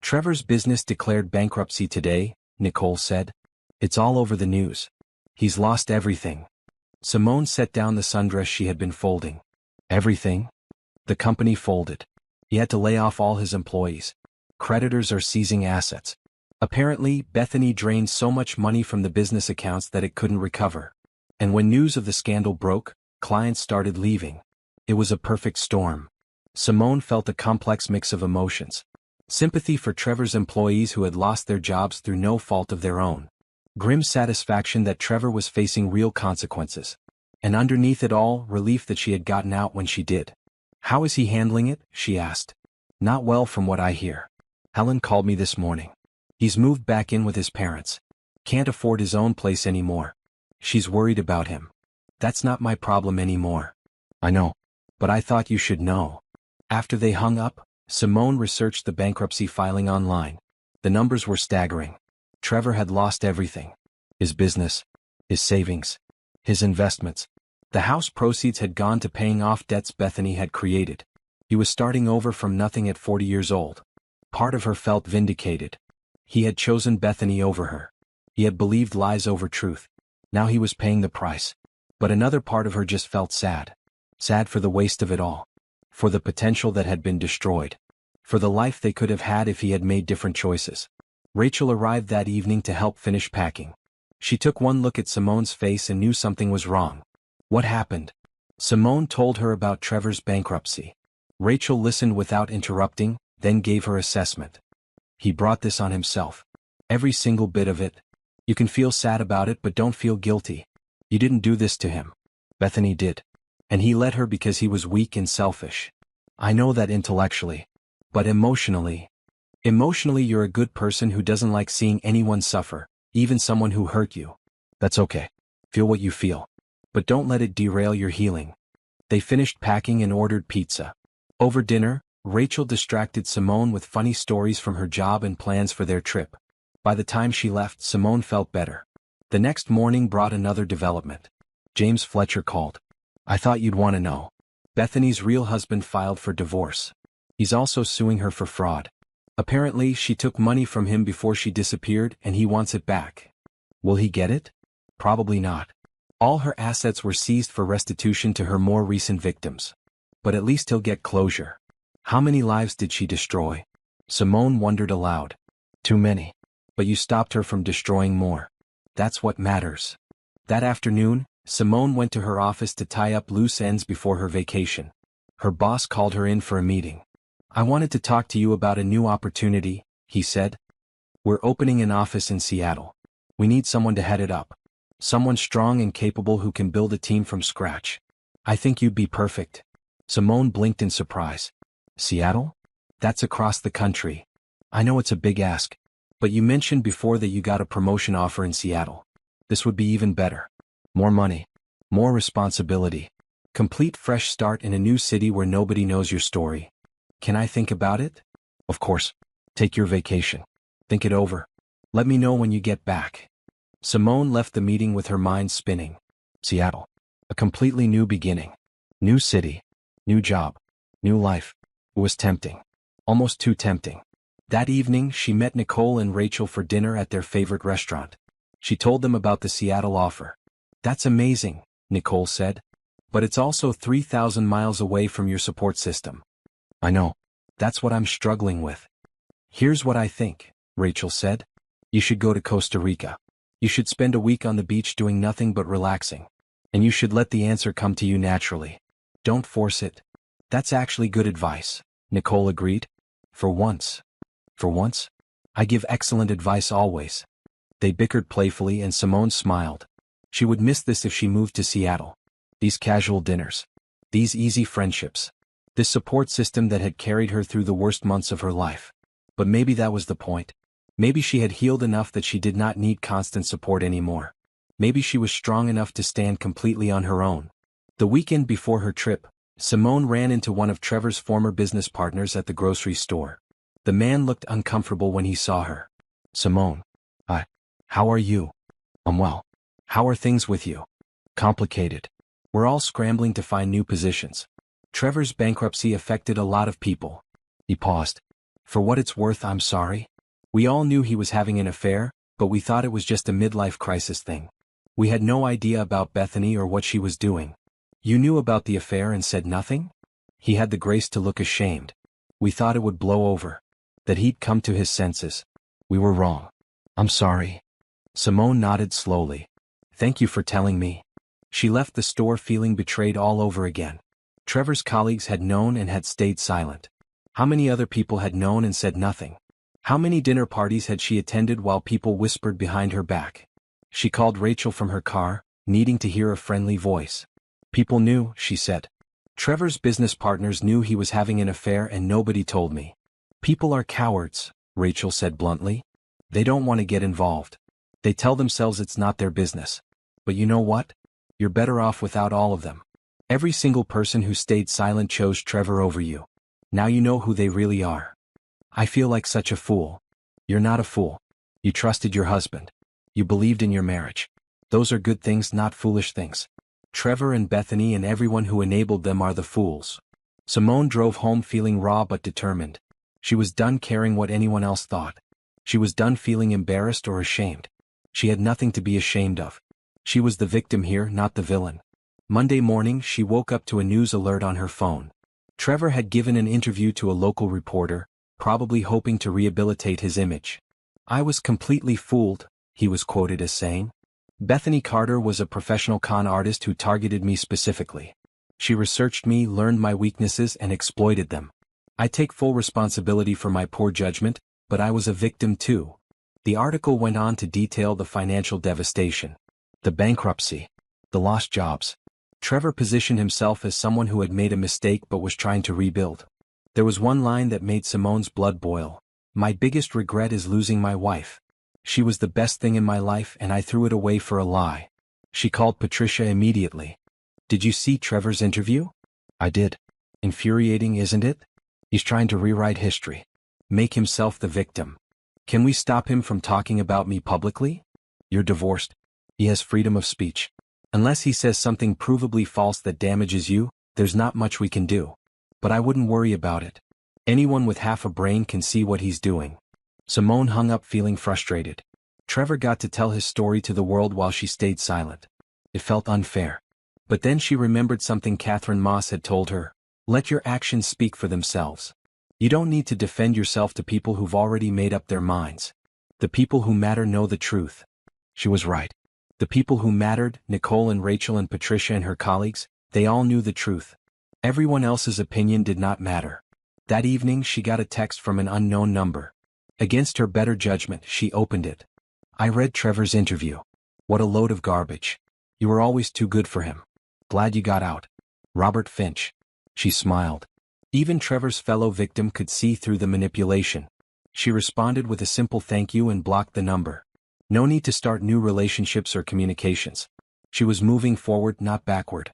Trevor's business declared bankruptcy today, Nicole said. It's all over the news. He's lost everything. Simone set down the sundress she had been folding. Everything? The company folded. He had to lay off all his employees. Creditors are seizing assets. Apparently, Bethany drained so much money from the business accounts that it couldn't recover. And when news of the scandal broke, clients started leaving. It was a perfect storm. Simone felt a complex mix of emotions. Sympathy for Trevor's employees who had lost their jobs through no fault of their own. Grim satisfaction that Trevor was facing real consequences. And underneath it all, relief that she had gotten out when she did. How is he handling it? She asked. Not well from what I hear. Helen called me this morning. He's moved back in with his parents. Can't afford his own place anymore. She's worried about him. That's not my problem anymore. I know. But I thought you should know. After they hung up, Simone researched the bankruptcy filing online. The numbers were staggering. Trevor had lost everything. His business. His savings. His investments. The house proceeds had gone to paying off debts Bethany had created. He was starting over from nothing at 40 years old. Part of her felt vindicated. He had chosen Bethany over her. He had believed lies over truth. Now he was paying the price. But another part of her just felt sad. Sad for the waste of it all. For the potential that had been destroyed. For the life they could have had if he had made different choices. Rachel arrived that evening to help finish packing. She took one look at Simone's face and knew something was wrong. What happened? Simone told her about Trevor's bankruptcy. Rachel listened without interrupting, then gave her assessment. He brought this on himself. Every single bit of it. You can feel sad about it but don't feel guilty. You didn't do this to him. Bethany did. And he let her because he was weak and selfish. I know that intellectually. But emotionally. Emotionally you're a good person who doesn't like seeing anyone suffer, even someone who hurt you. That's okay. Feel what you feel. But don't let it derail your healing. They finished packing and ordered pizza. Over dinner, Rachel distracted Simone with funny stories from her job and plans for their trip. By the time she left, Simone felt better. The next morning brought another development. James Fletcher called. I thought you'd want to know. Bethany's real husband filed for divorce. He's also suing her for fraud. Apparently, she took money from him before she disappeared and he wants it back. Will he get it? Probably not. All her assets were seized for restitution to her more recent victims. But at least he'll get closure. How many lives did she destroy? Simone wondered aloud. Too many. But you stopped her from destroying more. That's what matters. That afternoon, Simone went to her office to tie up loose ends before her vacation. Her boss called her in for a meeting. "I wanted to talk to you about a new opportunity," he said. "We're opening an office in Seattle. We need someone to head it up. Someone strong and capable who can build a team from scratch. I think you'd be perfect." Simone blinked in surprise. "Seattle? That's across the country. I know it's a big ask. But you mentioned before that you got a promotion offer in Seattle. This would be even better. More money. More responsibility. Complete fresh start in a new city where nobody knows your story. Can I think about it?" "Of course. Take your vacation. Think it over. Let me know when you get back." Simone left the meeting with her mind spinning. Seattle. A completely new beginning. New city. New job. New life. It was tempting. Almost too tempting. That evening, she met Nicole and Rachel for dinner at their favorite restaurant. She told them about the Seattle offer. "That's amazing," Nicole said. "But it's also 3,000 miles away from your support system." "I know. That's what I'm struggling with." "Here's what I think," Rachel said. "You should go to Costa Rica. You should spend a week on the beach doing nothing but relaxing. And you should let the answer come to you naturally. Don't force it." "That's actually good advice," Nicole agreed. For once. For once? I give excellent advice always." They bickered playfully and Simone smiled. She would miss this if she moved to Seattle. These casual dinners. These easy friendships. This support system that had carried her through the worst months of her life. But maybe that was the point. Maybe she had healed enough that she did not need constant support anymore. Maybe she was strong enough to stand completely on her own. The weekend before her trip, Simone ran into one of Trevor's former business partners at the grocery store. The man looked uncomfortable when he saw her. "Simone. Hi. How are you?" "I'm well. How are things with you?" "Complicated. We're all scrambling to find new positions. Trevor's bankruptcy affected a lot of people." He paused. "For what it's worth, I'm sorry. We all knew he was having an affair, but we thought it was just a midlife crisis thing. We had no idea about Bethany or what she was doing." "You knew about the affair and said nothing?" He had the grace to look ashamed. "We thought it would blow over. That he'd come to his senses. We were wrong. I'm sorry." Simone nodded slowly. "Thank you for telling me." She left the store feeling betrayed all over again. Trevor's colleagues had known and had stayed silent. How many other people had known and said nothing? How many dinner parties had she attended while people whispered behind her back? She called Rachel from her car, needing to hear a friendly voice. "People knew," she said. "Trevor's business partners knew he was having an affair and nobody told me." "People are cowards," Rachel said bluntly. "They don't want to get involved. They tell themselves it's not their business. But you know what? You're better off without all of them. Every single person who stayed silent chose Trevor over you. Now you know who they really are." "I feel like such a fool." "You're not a fool. You trusted your husband. You believed in your marriage. Those are good things, not foolish things. Trevor and Bethany and everyone who enabled them are the fools." Simone drove home feeling raw but determined. She was done caring what anyone else thought. She was done feeling embarrassed or ashamed. She had nothing to be ashamed of. She was the victim here, not the villain. Monday morning she woke up to a news alert on her phone. Trevor had given an interview to a local reporter, probably hoping to rehabilitate his image. "I was completely fooled," he was quoted as saying. "Bethany Carter was a professional con artist who targeted me specifically. She researched me, learned my weaknesses and exploited them. I take full responsibility for my poor judgment, but I was a victim too." The article went on to detail the financial devastation, the bankruptcy, the lost jobs. Trevor positioned himself as someone who had made a mistake but was trying to rebuild. There was one line that made Simone's blood boil. "My biggest regret is losing my wife. She was the best thing in my life and I threw it away for a lie." She called Patricia immediately. "Did you see Trevor's interview?" "I did. Infuriating, isn't it? He's trying to rewrite history. Make himself the victim. Can we stop him from talking about me publicly?" "You're divorced. He has freedom of speech. Unless he says something provably false that damages you, there's not much we can do. But I wouldn't worry about it. Anyone with half a brain can see what he's doing." Simone hung up feeling frustrated. Trevor got to tell his story to the world while she stayed silent. It felt unfair. But then she remembered something Catherine Moss had told her. Let your actions speak for themselves. You don't need to defend yourself to people who've already made up their minds. The people who matter know the truth. She was right. The people who mattered, Nicole and Rachel and Patricia and her colleagues, they all knew the truth. Everyone else's opinion did not matter. That evening she got a text from an unknown number. Against her better judgment, she opened it. I read Trevor's interview. What a load of garbage. You were always too good for him. Glad you got out. Robert Finch. She smiled. Even Trevor's fellow victim could see through the manipulation. She responded with a simple thank you and blocked the number. No need to start new relationships or communications. She was moving forward, not backward.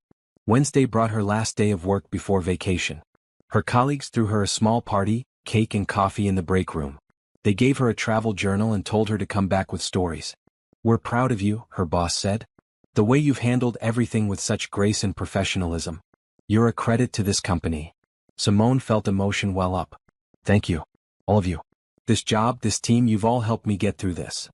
Wednesday brought her last day of work before vacation. Her colleagues threw her a small party, cake and coffee in the break room. They gave her a travel journal and told her to come back with stories. We're proud of you, her boss said. The way you've handled everything with such grace and professionalism. You're a credit to this company. Simone felt emotion well up. Thank you. All of you. This job, this team, you've all helped me get through this.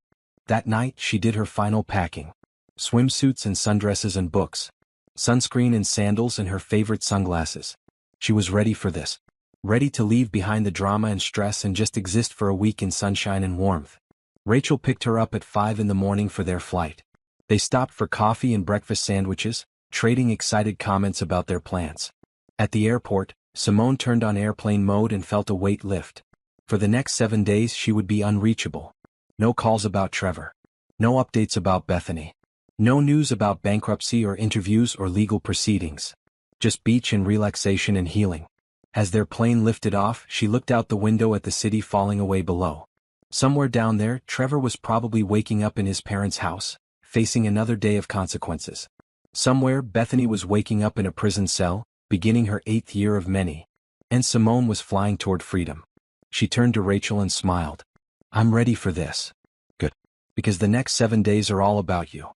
That night, she did her final packing. Swimsuits and sundresses and books. Sunscreen and sandals and her favorite sunglasses. She was ready for this. Ready to leave behind the drama and stress and just exist for a week in sunshine and warmth. Rachel picked her up at 5 in the morning for their flight. They stopped for coffee and breakfast sandwiches, trading excited comments about their plans. At the airport, Simone turned on airplane mode and felt a weight lift. For the next 7 days she would be unreachable. No calls about Trevor. No updates about Bethany. No news about bankruptcy or interviews or legal proceedings. Just beach and relaxation and healing. As their plane lifted off, she looked out the window at the city falling away below. Somewhere down there, Trevor was probably waking up in his parents' house, facing another day of consequences. Somewhere, Bethany was waking up in a prison cell, beginning her 8th year of many. And Simone was flying toward freedom. She turned to Rachel and smiled. I'm ready for this. Good. Because the next 7 days are all about you.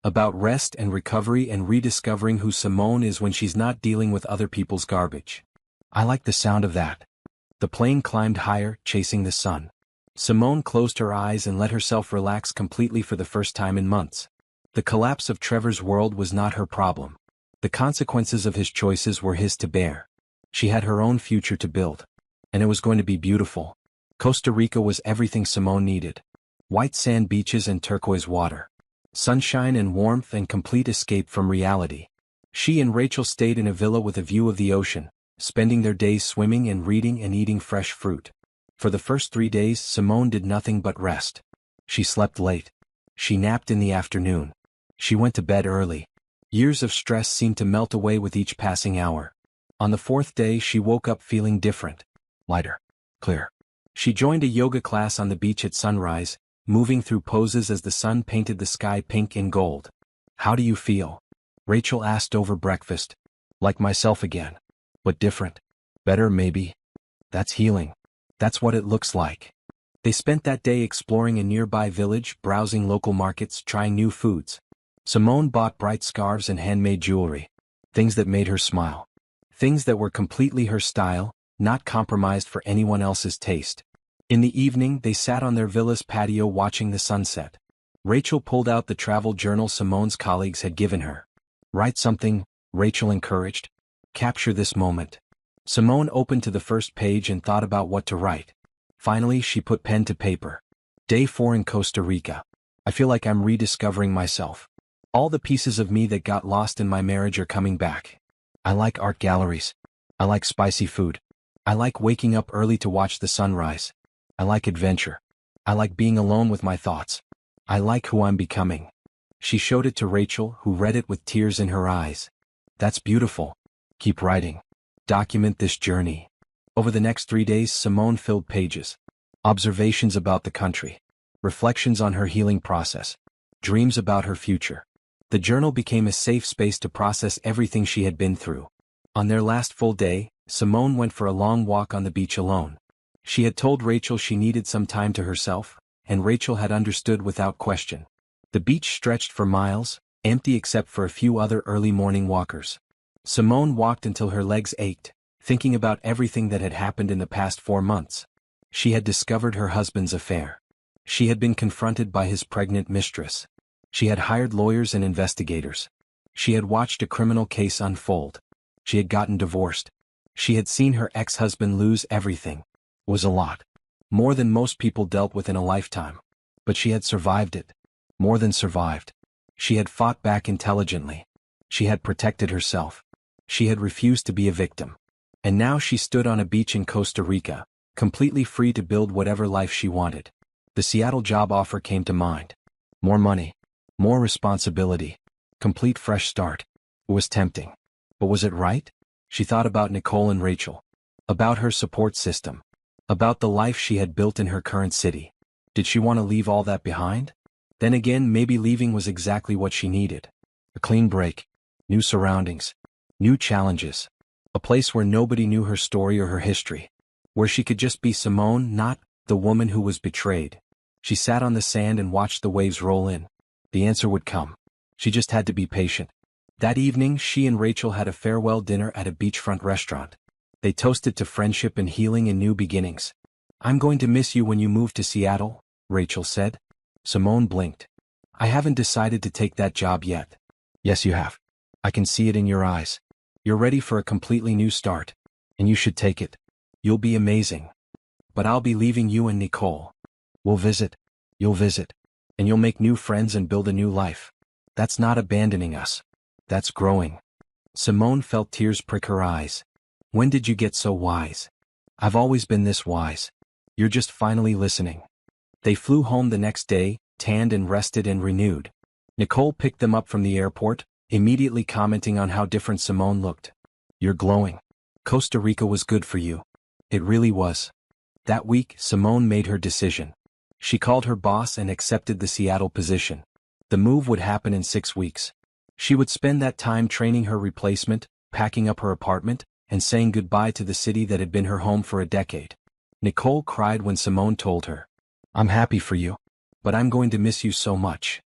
About rest and recovery and rediscovering who Simone is when she's not dealing with other people's garbage. I like the sound of that. The plane climbed higher, chasing the sun. Simone closed her eyes and let herself relax completely for the first time in months. The collapse of Trevor's world was not her problem. The consequences of his choices were his to bear. She had her own future to build. And it was going to be beautiful. Costa Rica was everything Simone needed. White sand beaches and turquoise water. Sunshine and warmth and complete escape from reality. She and Rachel stayed in a villa with a view of the ocean, spending their days swimming and reading and eating fresh fruit. For the first 3 days, Simone did nothing but rest. She slept late. She napped in the afternoon. She went to bed early. Years of stress seemed to melt away with each passing hour. On the 4th day, she woke up feeling different. Lighter. Clear. She joined a yoga class on the beach at sunrise, moving through poses as the sun painted the sky pink and gold. How do you feel? Rachel asked over breakfast. Like myself again. But different. Better maybe. That's healing. That's what it looks like. They spent that day exploring a nearby village, browsing local markets, trying new foods. Simone bought bright scarves and handmade jewelry. Things that made her smile. Things that were completely her style, not compromised for anyone else's taste. In the evening, they sat on their villa's patio watching the sunset. Rachel pulled out the travel journal Simone's colleagues had given her. Write something, Rachel encouraged. Capture this moment. Simone opened to the first page and thought about what to write. Finally, she put pen to paper. Day 4 in Costa Rica. I feel like I'm rediscovering myself. All the pieces of me that got lost in my marriage are coming back. I like art galleries. I like spicy food. I like waking up early to watch the sunrise. I like adventure. I like being alone with my thoughts. I like who I'm becoming. She showed it to Rachel, who read it with tears in her eyes. That's beautiful. Keep writing. Document this journey. Over the next 3 days, Simone filled pages. Observations about the country. Reflections on her healing process. Dreams about her future. The journal became a safe space to process everything she had been through. On their last full day, Simone went for a long walk on the beach alone. She had told Rachel she needed some time to herself, and Rachel had understood without question. The beach stretched for miles, empty except for a few other early morning walkers. Simone walked until her legs ached, thinking about everything that had happened in the past 4 months. She had discovered her husband's affair. She had been confronted by his pregnant mistress. She had hired lawyers and investigators. She had watched a criminal case unfold. She had gotten divorced. She had seen her ex-husband lose everything. It was a lot. More than most people dealt with in a lifetime. But she had survived it. More than survived. She had fought back intelligently. She had protected herself. She had refused to be a victim. And now she stood on a beach in Costa Rica, completely free to build whatever life she wanted. The Seattle job offer came to mind. More money. More responsibility. Complete fresh start. It was tempting. But was it right? She thought about Nicole and Rachel. About her support system. About the life she had built in her current city. Did she want to leave all that behind? Then again, maybe leaving was exactly what she needed. A clean break. New surroundings. New challenges. A place where nobody knew her story or her history. Where she could just be Simone, not the woman who was betrayed. She sat on the sand and watched the waves roll in. The answer would come. She just had to be patient. That evening, she and Rachel had a farewell dinner at a beachfront restaurant. They toasted to friendship and healing and new beginnings. "I'm going to miss you when you move to Seattle," Rachel said. Simone blinked. "I haven't decided to take that job yet." "Yes, you have. I can see it in your eyes. You're ready for a completely new start. And you should take it. You'll be amazing. But I'll be leaving you and Nicole. We'll visit. You'll visit. And you'll make new friends and build a new life. That's not abandoning us. That's growing." Simone felt tears prick her eyes. "When did you get so wise?" "I've always been this wise. You're just finally listening." They flew home the next day, tanned and rested and renewed. Nicole picked them up from the airport, immediately commenting on how different Simone looked. "You're glowing. Costa Rica was good for you." It really was. That week, Simone made her decision. She called her boss and accepted the Seattle position. The move would happen in 6 weeks. She would spend that time training her replacement, packing up her apartment, and saying goodbye to the city that had been her home for a decade. Nicole cried when Simone told her, "I'm happy for you. But I'm going to miss you so much."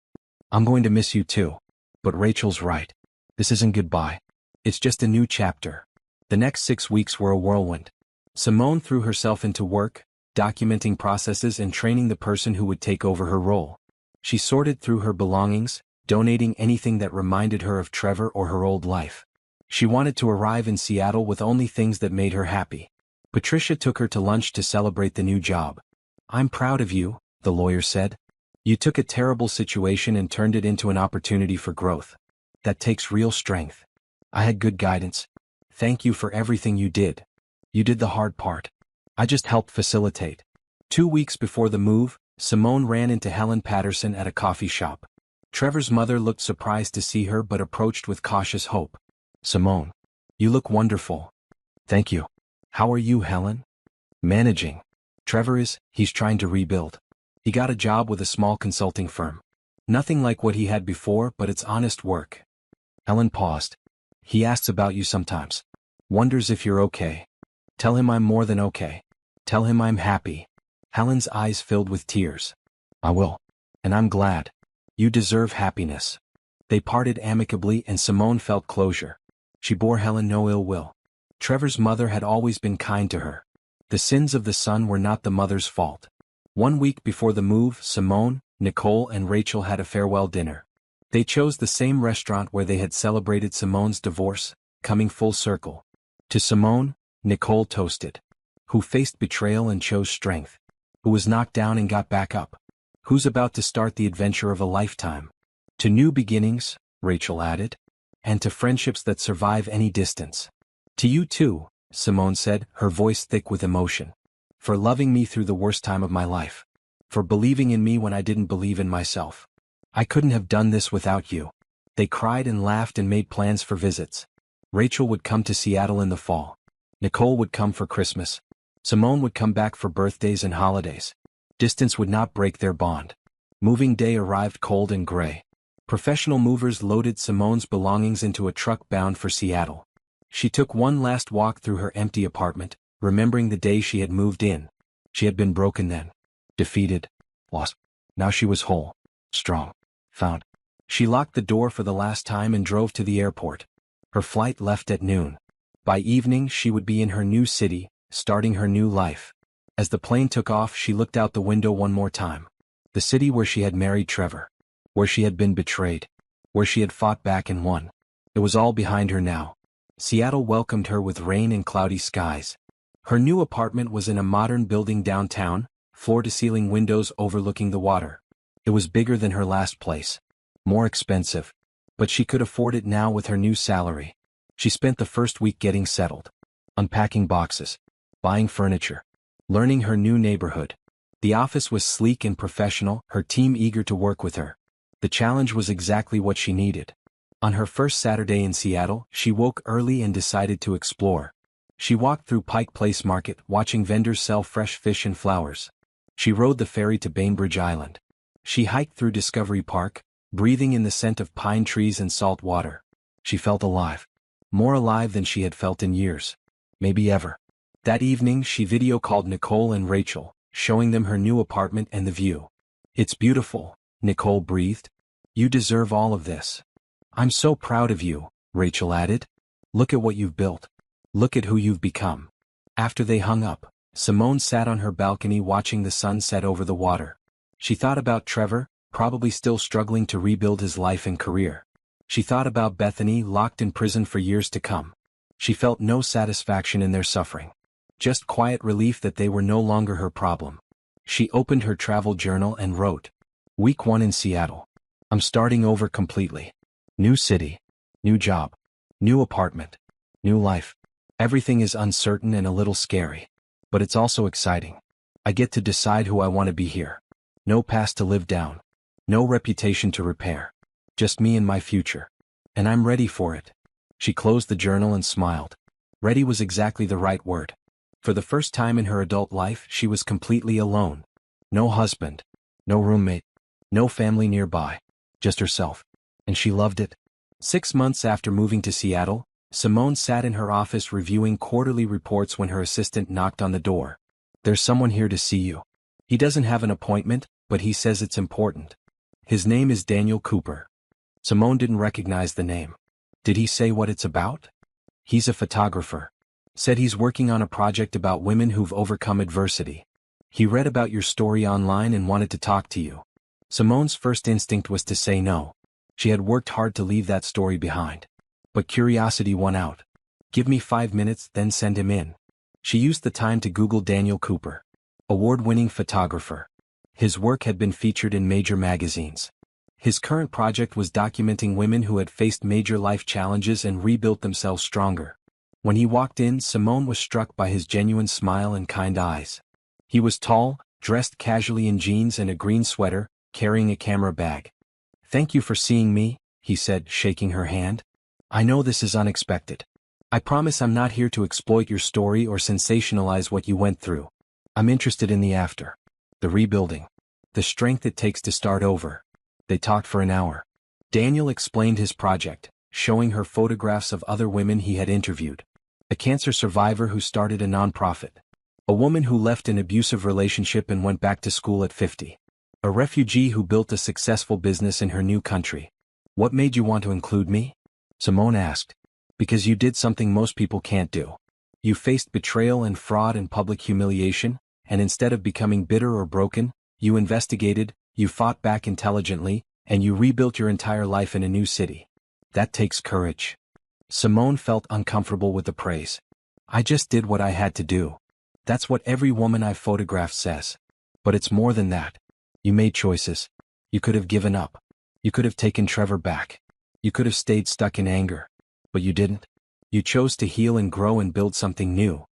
"I'm going to miss you too." But Rachel's right. This isn't goodbye. It's just a new chapter. The next 6 weeks were a whirlwind. Simone threw herself into work, documenting processes and training the person who would take over her role. She sorted through her belongings, donating anything that reminded her of Trevor or her old life. She wanted to arrive in Seattle with only things that made her happy. Patricia took her to lunch to celebrate the new job. "I'm proud of you," the lawyer said. "You took a terrible situation and turned it into an opportunity for growth. That takes real strength. I had good guidance. Thank you for everything you did. You did the hard part. I just helped facilitate." 2 weeks before the move, Simone ran into Helen Patterson at a coffee shop. Trevor's mother looked surprised to see her but approached with cautious hope. "Simone, you look wonderful." "Thank you. How are you, Helen?" "Managing. Trevor he's trying to rebuild. He got a job with a small consulting firm. Nothing like what he had before, but it's honest work." Helen paused. "He asks about you sometimes. Wonders if you're okay. Tell him I'm more than okay. Tell him I'm happy." Helen's eyes filled with tears. "I will. And I'm glad. You deserve happiness." They parted amicably and Simone felt closure. She bore Helen no ill will. Trevor's mother had always been kind to her. The sins of the son were not the mother's fault. 1 week before the move, Simone, Nicole and Rachel had a farewell dinner. They chose the same restaurant where they had celebrated Simone's divorce, coming full circle. To Simone, Nicole toasted. Who faced betrayal and chose strength. Who was knocked down and got back up. Who's about to start the adventure of a lifetime. To new beginnings, Rachel added. And to friendships that survive any distance. To you too, Simone said, her voice thick with emotion. For loving me through the worst time of my life. For believing in me when I didn't believe in myself. I couldn't have done this without you. They cried and laughed and made plans for visits. Rachel would come to Seattle in the fall. Nicole would come for Christmas. Simone would come back for birthdays and holidays. Distance would not break their bond. Moving day arrived cold and gray. Professional movers loaded Simone's belongings into a truck bound for Seattle. She took one last walk through her empty apartment, remembering the day she had moved in. She had been broken then. Defeated. Lost. Now she was whole. Strong. Found. She locked the door for the last time and drove to the airport. Her flight left at noon. By evening she would be in her new city, starting her new life. As the plane took off she looked out the window one more time. The city where she had married Trevor. Where she had been betrayed. Where she had fought back and won. It was all behind her now. Seattle welcomed her with rain and cloudy skies. Her new apartment was in a modern building downtown, floor-to-ceiling windows overlooking the water. It was bigger than her last place. More expensive. But she could afford it now with her new salary. She spent the first week getting settled. Unpacking boxes. Buying furniture. Learning her new neighborhood. The office was sleek and professional, her team eager to work with her. The challenge was exactly what she needed. On her first Saturday in Seattle, she woke early and decided to explore. She walked through Pike Place Market, watching vendors sell fresh fish and flowers. She rode the ferry to Bainbridge Island. She hiked through Discovery Park, breathing in the scent of pine trees and salt water. She felt alive. More alive than she had felt in years. Maybe ever. That evening she video called Nicole and Rachel, showing them her new apartment and the view. "It's beautiful," Nicole breathed. "You deserve all of this." "I'm so proud of you," Rachel added. "Look at what you've built. Look at who you've become." After they hung up, Simone sat on her balcony watching the sun set over the water. She thought about Trevor, probably still struggling to rebuild his life and career. She thought about Bethany, locked in prison for years to come. She felt no satisfaction in their suffering. Just quiet relief that they were no longer her problem. She opened her travel journal and wrote, "Week 1 in Seattle. I'm starting over completely. New city. New job. New apartment. New life. Everything is uncertain and a little scary. But it's also exciting. I get to decide who I want to be here. No past to live down. No reputation to repair. Just me and my future. And I'm ready for it." She closed the journal and smiled. Ready was exactly the right word. For the first time in her adult life, she was completely alone. No husband. No roommate. No family nearby. Just herself. And she loved it. 6 months after moving to Seattle, Simone sat in her office reviewing quarterly reports when her assistant knocked on the door. "There's someone here to see you. He doesn't have an appointment, but he says it's important. His name is Daniel Cooper." Simone didn't recognize the name. "Did he say what it's about?" "He's a photographer. Said he's working on a project about women who've overcome adversity. He read about your story online and wanted to talk to you." Simone's first instinct was to say no. She had worked hard to leave that story behind. But curiosity won out. "Give me 5 minutes, then send him in." She used the time to Google Daniel Cooper. Award-winning photographer. His work had been featured in major magazines. His current project was documenting women who had faced major life challenges and rebuilt themselves stronger. When he walked in, Simone was struck by his genuine smile and kind eyes. He was tall, dressed casually in jeans and a green sweater, carrying a camera bag. "Thank you for seeing me," he said, shaking her hand. "I know this is unexpected. I promise I'm not here to exploit your story or sensationalize what you went through. I'm interested in the after. The rebuilding. The strength it takes to start over." They talked for an hour. Daniel explained his project, showing her photographs of other women he had interviewed. A cancer survivor who started a nonprofit. A woman who left an abusive relationship and went back to school at 50. A refugee who built a successful business in her new country. "What made you want to include me?" Simone asked. "Because you did something most people can't do. You faced betrayal and fraud and public humiliation, and instead of becoming bitter or broken, you investigated, you fought back intelligently, and you rebuilt your entire life in a new city. That takes courage." Simone felt uncomfortable with the praise. "I just did what I had to do. That's what every woman I've photographed says. But it's more than that. You made choices. You could have given up. You could have taken Trevor back. You could have stayed stuck in anger. But you didn't. You chose to heal and grow and build something new."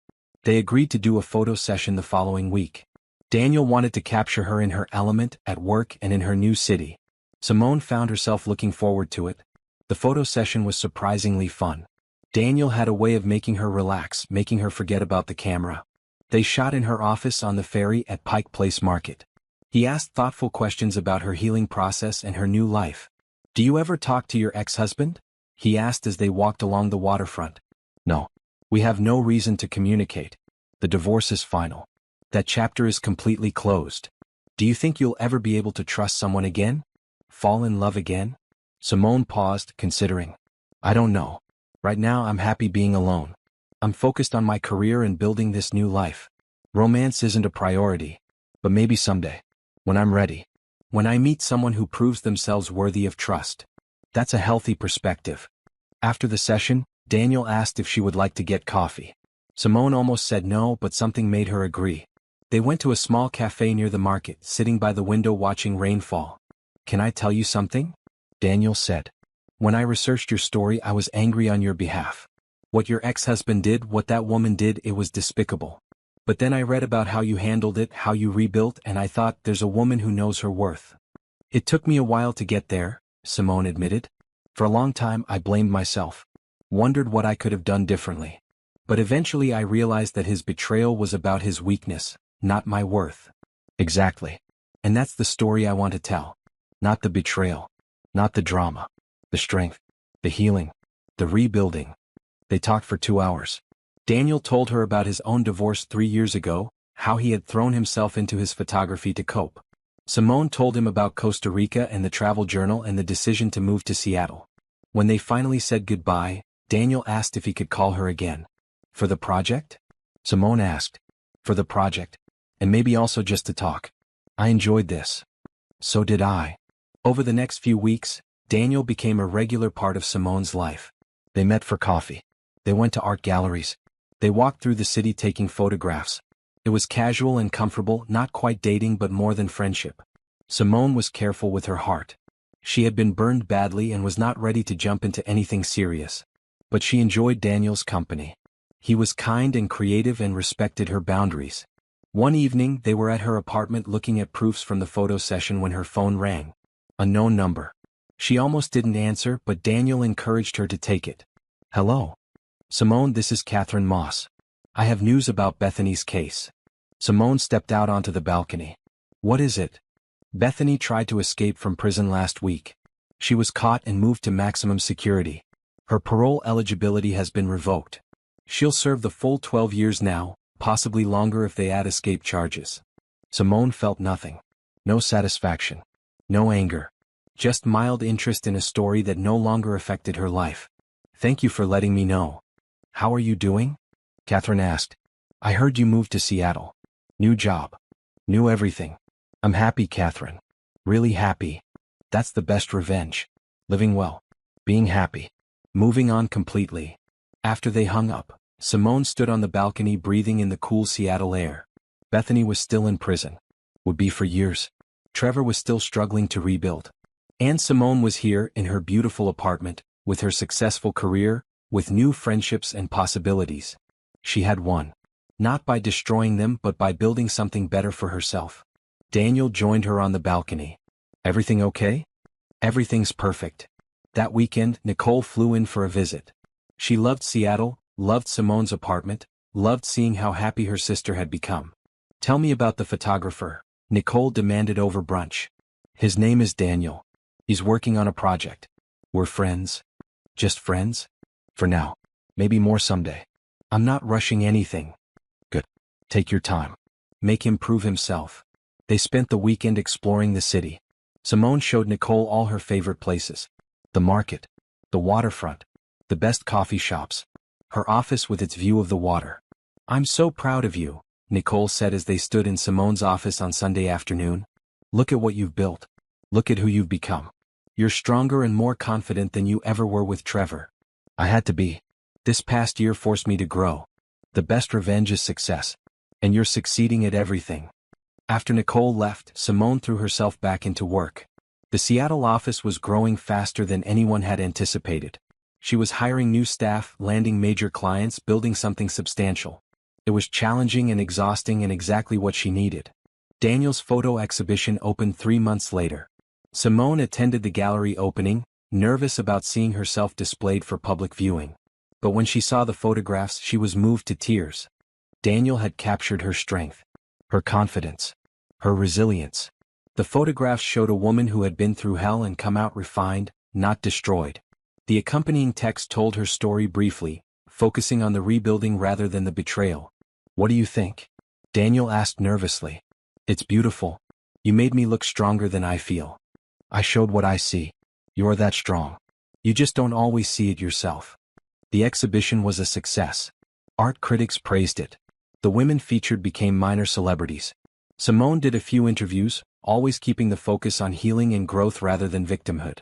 They agreed to do a photo session the following week. Daniel wanted to capture her in her element, at work and in her new city. Simone found herself looking forward to it. The photo session was surprisingly fun. Daniel had a way of making her relax, making her forget about the camera. They shot in her office on the ferry at Pike Place Market. He asked thoughtful questions about her healing process and her new life. "Do you ever talk to your ex-husband?" he asked as they walked along the waterfront. "No. We have no reason to communicate. The divorce is final. That chapter is completely closed. Do you think you'll ever be able to trust someone again? Fall in love again?" Simone paused, considering. "I don't know. Right now I'm happy being alone. I'm focused on my career and building this new life. Romance isn't a priority. But maybe someday. When I'm ready. When I meet someone who proves themselves worthy of trust." That's a healthy perspective. After the session, Daniel asked if she would like to get coffee. Simone almost said no, but something made her agree. They went to a small cafe near the market, sitting by the window watching rain fall. "Can I tell you something?" Daniel said. When I researched your story, I was angry on your behalf. What your ex-husband did, what that woman did, it was despicable. But then I read about how you handled it, how you rebuilt, and I thought, there's a woman who knows her worth. It took me a while to get there, Simone admitted. For a long time I blamed myself. Wondered what I could have done differently. But eventually I realized that his betrayal was about his weakness, not my worth. Exactly. And that's the story I want to tell. Not the betrayal. Not the drama. The strength. The healing. The rebuilding. They talked for 2 hours. Daniel told her about his own divorce 3 years ago, how he had thrown himself into his photography to cope. Simone told him about Costa Rica and the travel journal and the decision to move to Seattle. When they finally said goodbye, Daniel asked if he could call her again. For the project? Simone asked. For the project. And maybe also just to talk. I enjoyed this. So did I. Over the next few weeks, Daniel became a regular part of Simone's life. They met for coffee. They went to art galleries. They walked through the city taking photographs. It was casual and comfortable, not quite dating but more than friendship. Simone was careful with her heart. She had been burned badly and was not ready to jump into anything serious. But she enjoyed Daniel's company. He was kind and creative and respected her boundaries. One evening they were at her apartment looking at proofs from the photo session when her phone rang. A known number. She almost didn't answer, but Daniel encouraged her to take it. Hello. Simone, this is Catherine Moss. I have news about Bethany's case. Simone stepped out onto the balcony. What is it? Bethany tried to escape from prison last week. She was caught and moved to maximum security. Her parole eligibility has been revoked. She'll serve the full 12 years now, possibly longer if they add escape charges. Simone felt nothing. No satisfaction. No anger. Just mild interest in a story that no longer affected her life. Thank you for letting me know. How are you doing? Catherine asked. I heard you moved to Seattle. New job. New everything. I'm happy, Catherine. Really happy. That's the best revenge. Living well. Being happy. Moving on completely. After they hung up, Simone stood on the balcony breathing in the cool Seattle air. Bethany was still in prison. Would be for years. Trevor was still struggling to rebuild. And Simone was here in her beautiful apartment, with her successful career, with new friendships and possibilities. She had won. Not by destroying them but by building something better for herself. Daniel joined her on the balcony. Everything okay? Everything's perfect. That weekend, Nicole flew in for a visit. She loved Seattle, loved Simone's apartment, loved seeing how happy her sister had become. Tell me about the photographer, Nicole demanded over brunch. His name is Daniel. He's working on a project. We're friends. Just friends? For now. Maybe more someday. I'm not rushing anything. Good. Take your time. Make him prove himself. They spent the weekend exploring the city. Simone showed Nicole all her favorite places. The market. The waterfront. The best coffee shops. Her office with its view of the water. I'm so proud of you, Nicole said as they stood in Simone's office on Sunday afternoon. Look at what you've built. Look at who you've become. You're stronger and more confident than you ever were with Trevor. I had to be. This past year forced me to grow. The best revenge is success. And you're succeeding at everything. After Nicole left, Simone threw herself back into work. The Seattle office was growing faster than anyone had anticipated. She was hiring new staff, landing major clients, building something substantial. It was challenging and exhausting and exactly what she needed. Daniel's photo exhibition opened 3 months later. Simone attended the gallery opening, nervous about seeing herself displayed for public viewing. But when she saw the photographs, she was moved to tears. Daniel had captured her strength, her confidence, her resilience. The photographs showed a woman who had been through hell and come out refined, not destroyed. The accompanying text told her story briefly, focusing on the rebuilding rather than the betrayal. What do you think? Daniel asked nervously. It's beautiful. You made me look stronger than I feel. I showed what I see. You're that strong. You just don't always see it yourself. The exhibition was a success. Art critics praised it. The women featured became minor celebrities. Simone did a few interviews, always keeping the focus on healing and growth rather than victimhood.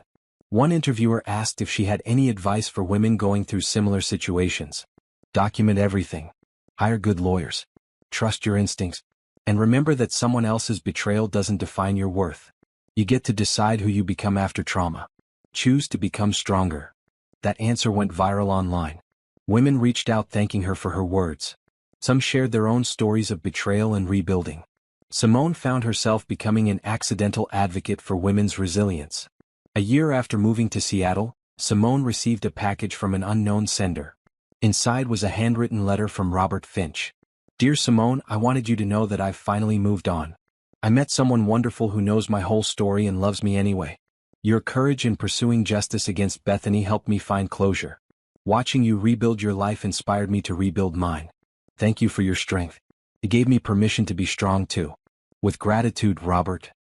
One interviewer asked if she had any advice for women going through similar situations. Document everything. Hire good lawyers. Trust your instincts. And remember that someone else's betrayal doesn't define your worth. You get to decide who you become after trauma. Choose to become stronger. That answer went viral online. Women reached out thanking her for her words. Some shared their own stories of betrayal and rebuilding. Simone found herself becoming an accidental advocate for women's resilience. A year after moving to Seattle, Simone received a package from an unknown sender. Inside was a handwritten letter from Robert Finch. Dear Simone, I wanted you to know that I've finally moved on. I met someone wonderful who knows my whole story and loves me anyway. Your courage in pursuing justice against Bethany helped me find closure. Watching you rebuild your life inspired me to rebuild mine. Thank you for your strength. It gave me permission to be strong too. With gratitude, Robert.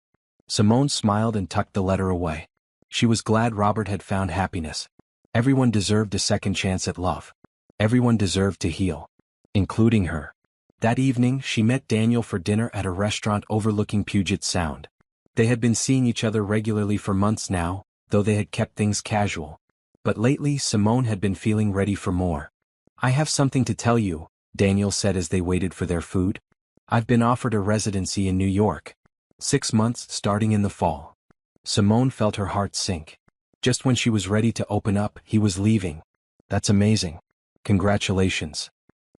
Simone smiled and tucked the letter away. She was glad Robert had found happiness. Everyone deserved a second chance at love. Everyone deserved to heal. Including her. That evening, she met Daniel for dinner at a restaurant overlooking Puget Sound. They had been seeing each other regularly for months now, though they had kept things casual. But lately, Simone had been feeling ready for more. I have something to tell you, Daniel said as they waited for their food. I've been offered a residency in New York. 6 months starting in the fall. Simone felt her heart sink. Just when she was ready to open up, he was leaving. That's amazing. Congratulations.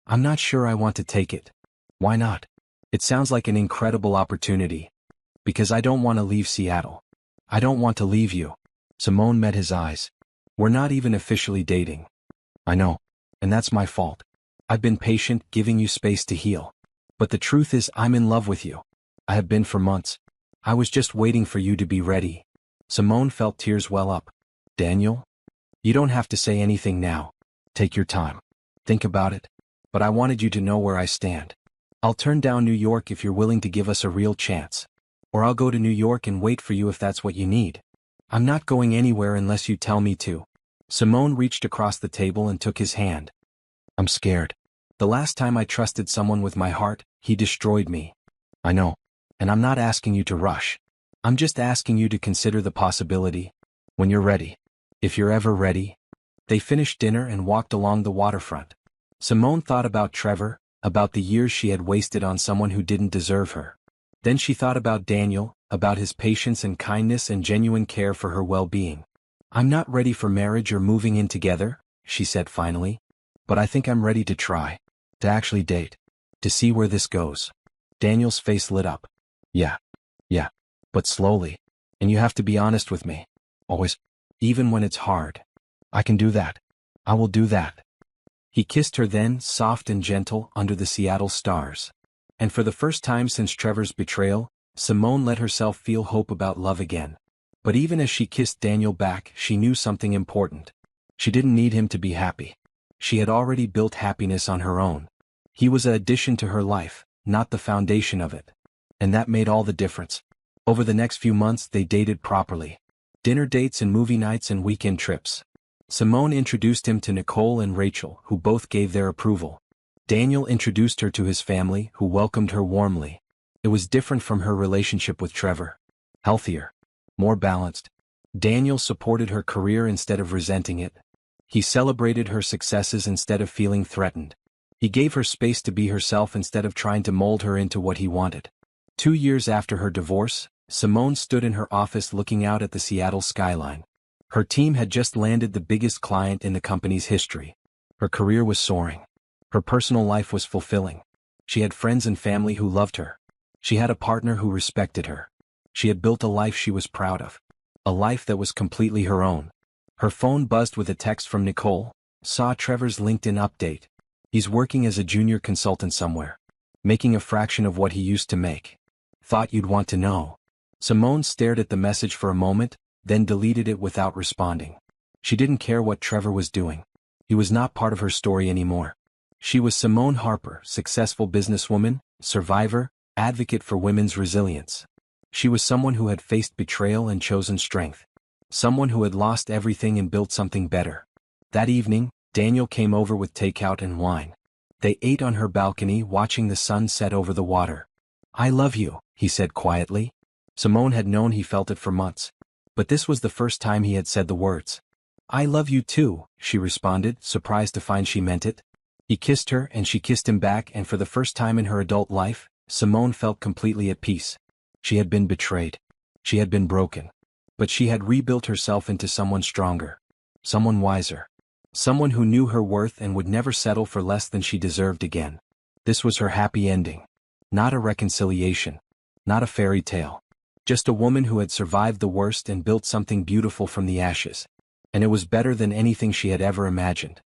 I'm not sure I want to take it. Why not? It sounds like an incredible opportunity. Because I don't want to leave Seattle. I don't want to leave you. Simone met his eyes. We're not even officially dating. I know. And that's my fault. I've been patient, giving you space to heal. But the truth is, I'm in love with you. I have been for months. I was just waiting for you to be ready. Simone felt tears well up. Daniel? You don't have to say anything now. Take your time. Think about it. But I wanted you to know where I stand. I'll turn down New York if you're willing to give us a real chance. Or I'll go to New York and wait for you if that's what you need. I'm not going anywhere unless you tell me to. Simone reached across the table and took his hand. I'm scared. The last time I trusted someone with my heart, he destroyed me. I know. And I'm not asking you to rush. I'm just asking you to consider the possibility. When you're ready. If you're ever ready. They finished dinner and walked along the waterfront. Simone thought about Trevor, about the years she had wasted on someone who didn't deserve her. Then she thought about Daniel, about his patience and kindness and genuine care for her well-being. I'm not ready for marriage or moving in together, she said finally. But I think I'm ready to try. To actually date. To see where this goes. Daniel's face lit up. Yeah. But slowly. And you have to be honest with me. Always. Even when it's hard. I can do that. I will do that. He kissed her then, soft and gentle, under the Seattle stars. And for the first time since Trevor's betrayal, Simone let herself feel hope about love again. But even as she kissed Daniel back, she knew something important. She didn't need him to be happy. She had already built happiness on her own. He was an addition to her life, not the foundation of it. And that made all the difference. Over the next few months they dated properly. Dinner dates and movie nights and weekend trips. Simone introduced him to Nicole and Rachel, who both gave their approval. Daniel introduced her to his family, who welcomed her warmly. It was different from her relationship with Trevor. Healthier. More balanced. Daniel supported her career instead of resenting it. He celebrated her successes instead of feeling threatened. He gave her space to be herself instead of trying to mold her into what he wanted. 2 years after her divorce, Simone stood in her office looking out at the Seattle skyline. Her team had just landed the biggest client in the company's history. Her career was soaring. Her personal life was fulfilling. She had friends and family who loved her. She had a partner who respected her. She had built a life she was proud of. A life that was completely her own. Her phone buzzed with a text from Nicole. Saw Trevor's LinkedIn update. He's working as a junior consultant somewhere. Making a fraction of what he used to make. Thought you'd want to know. Simone stared at the message for a moment, then deleted it without responding. She didn't care what Trevor was doing. He was not part of her story anymore. She was Simone Harper, successful businesswoman, survivor, advocate for women's resilience. She was someone who had faced betrayal and chosen strength. Someone who had lost everything and built something better. That evening, Daniel came over with takeout and wine. They ate on her balcony watching the sun set over the water. I love you, he said quietly. Simone had known he felt it for months. But this was the first time he had said the words. I love you too, she responded, surprised to find she meant it. He kissed her and she kissed him back, and for the first time in her adult life, Simone felt completely at peace. She had been betrayed. She had been broken. But she had rebuilt herself into someone stronger. Someone wiser. Someone who knew her worth and would never settle for less than she deserved again. This was her happy ending. Not a reconciliation. Not a fairy tale. Just a woman who had survived the worst and built something beautiful from the ashes. And it was better than anything she had ever imagined.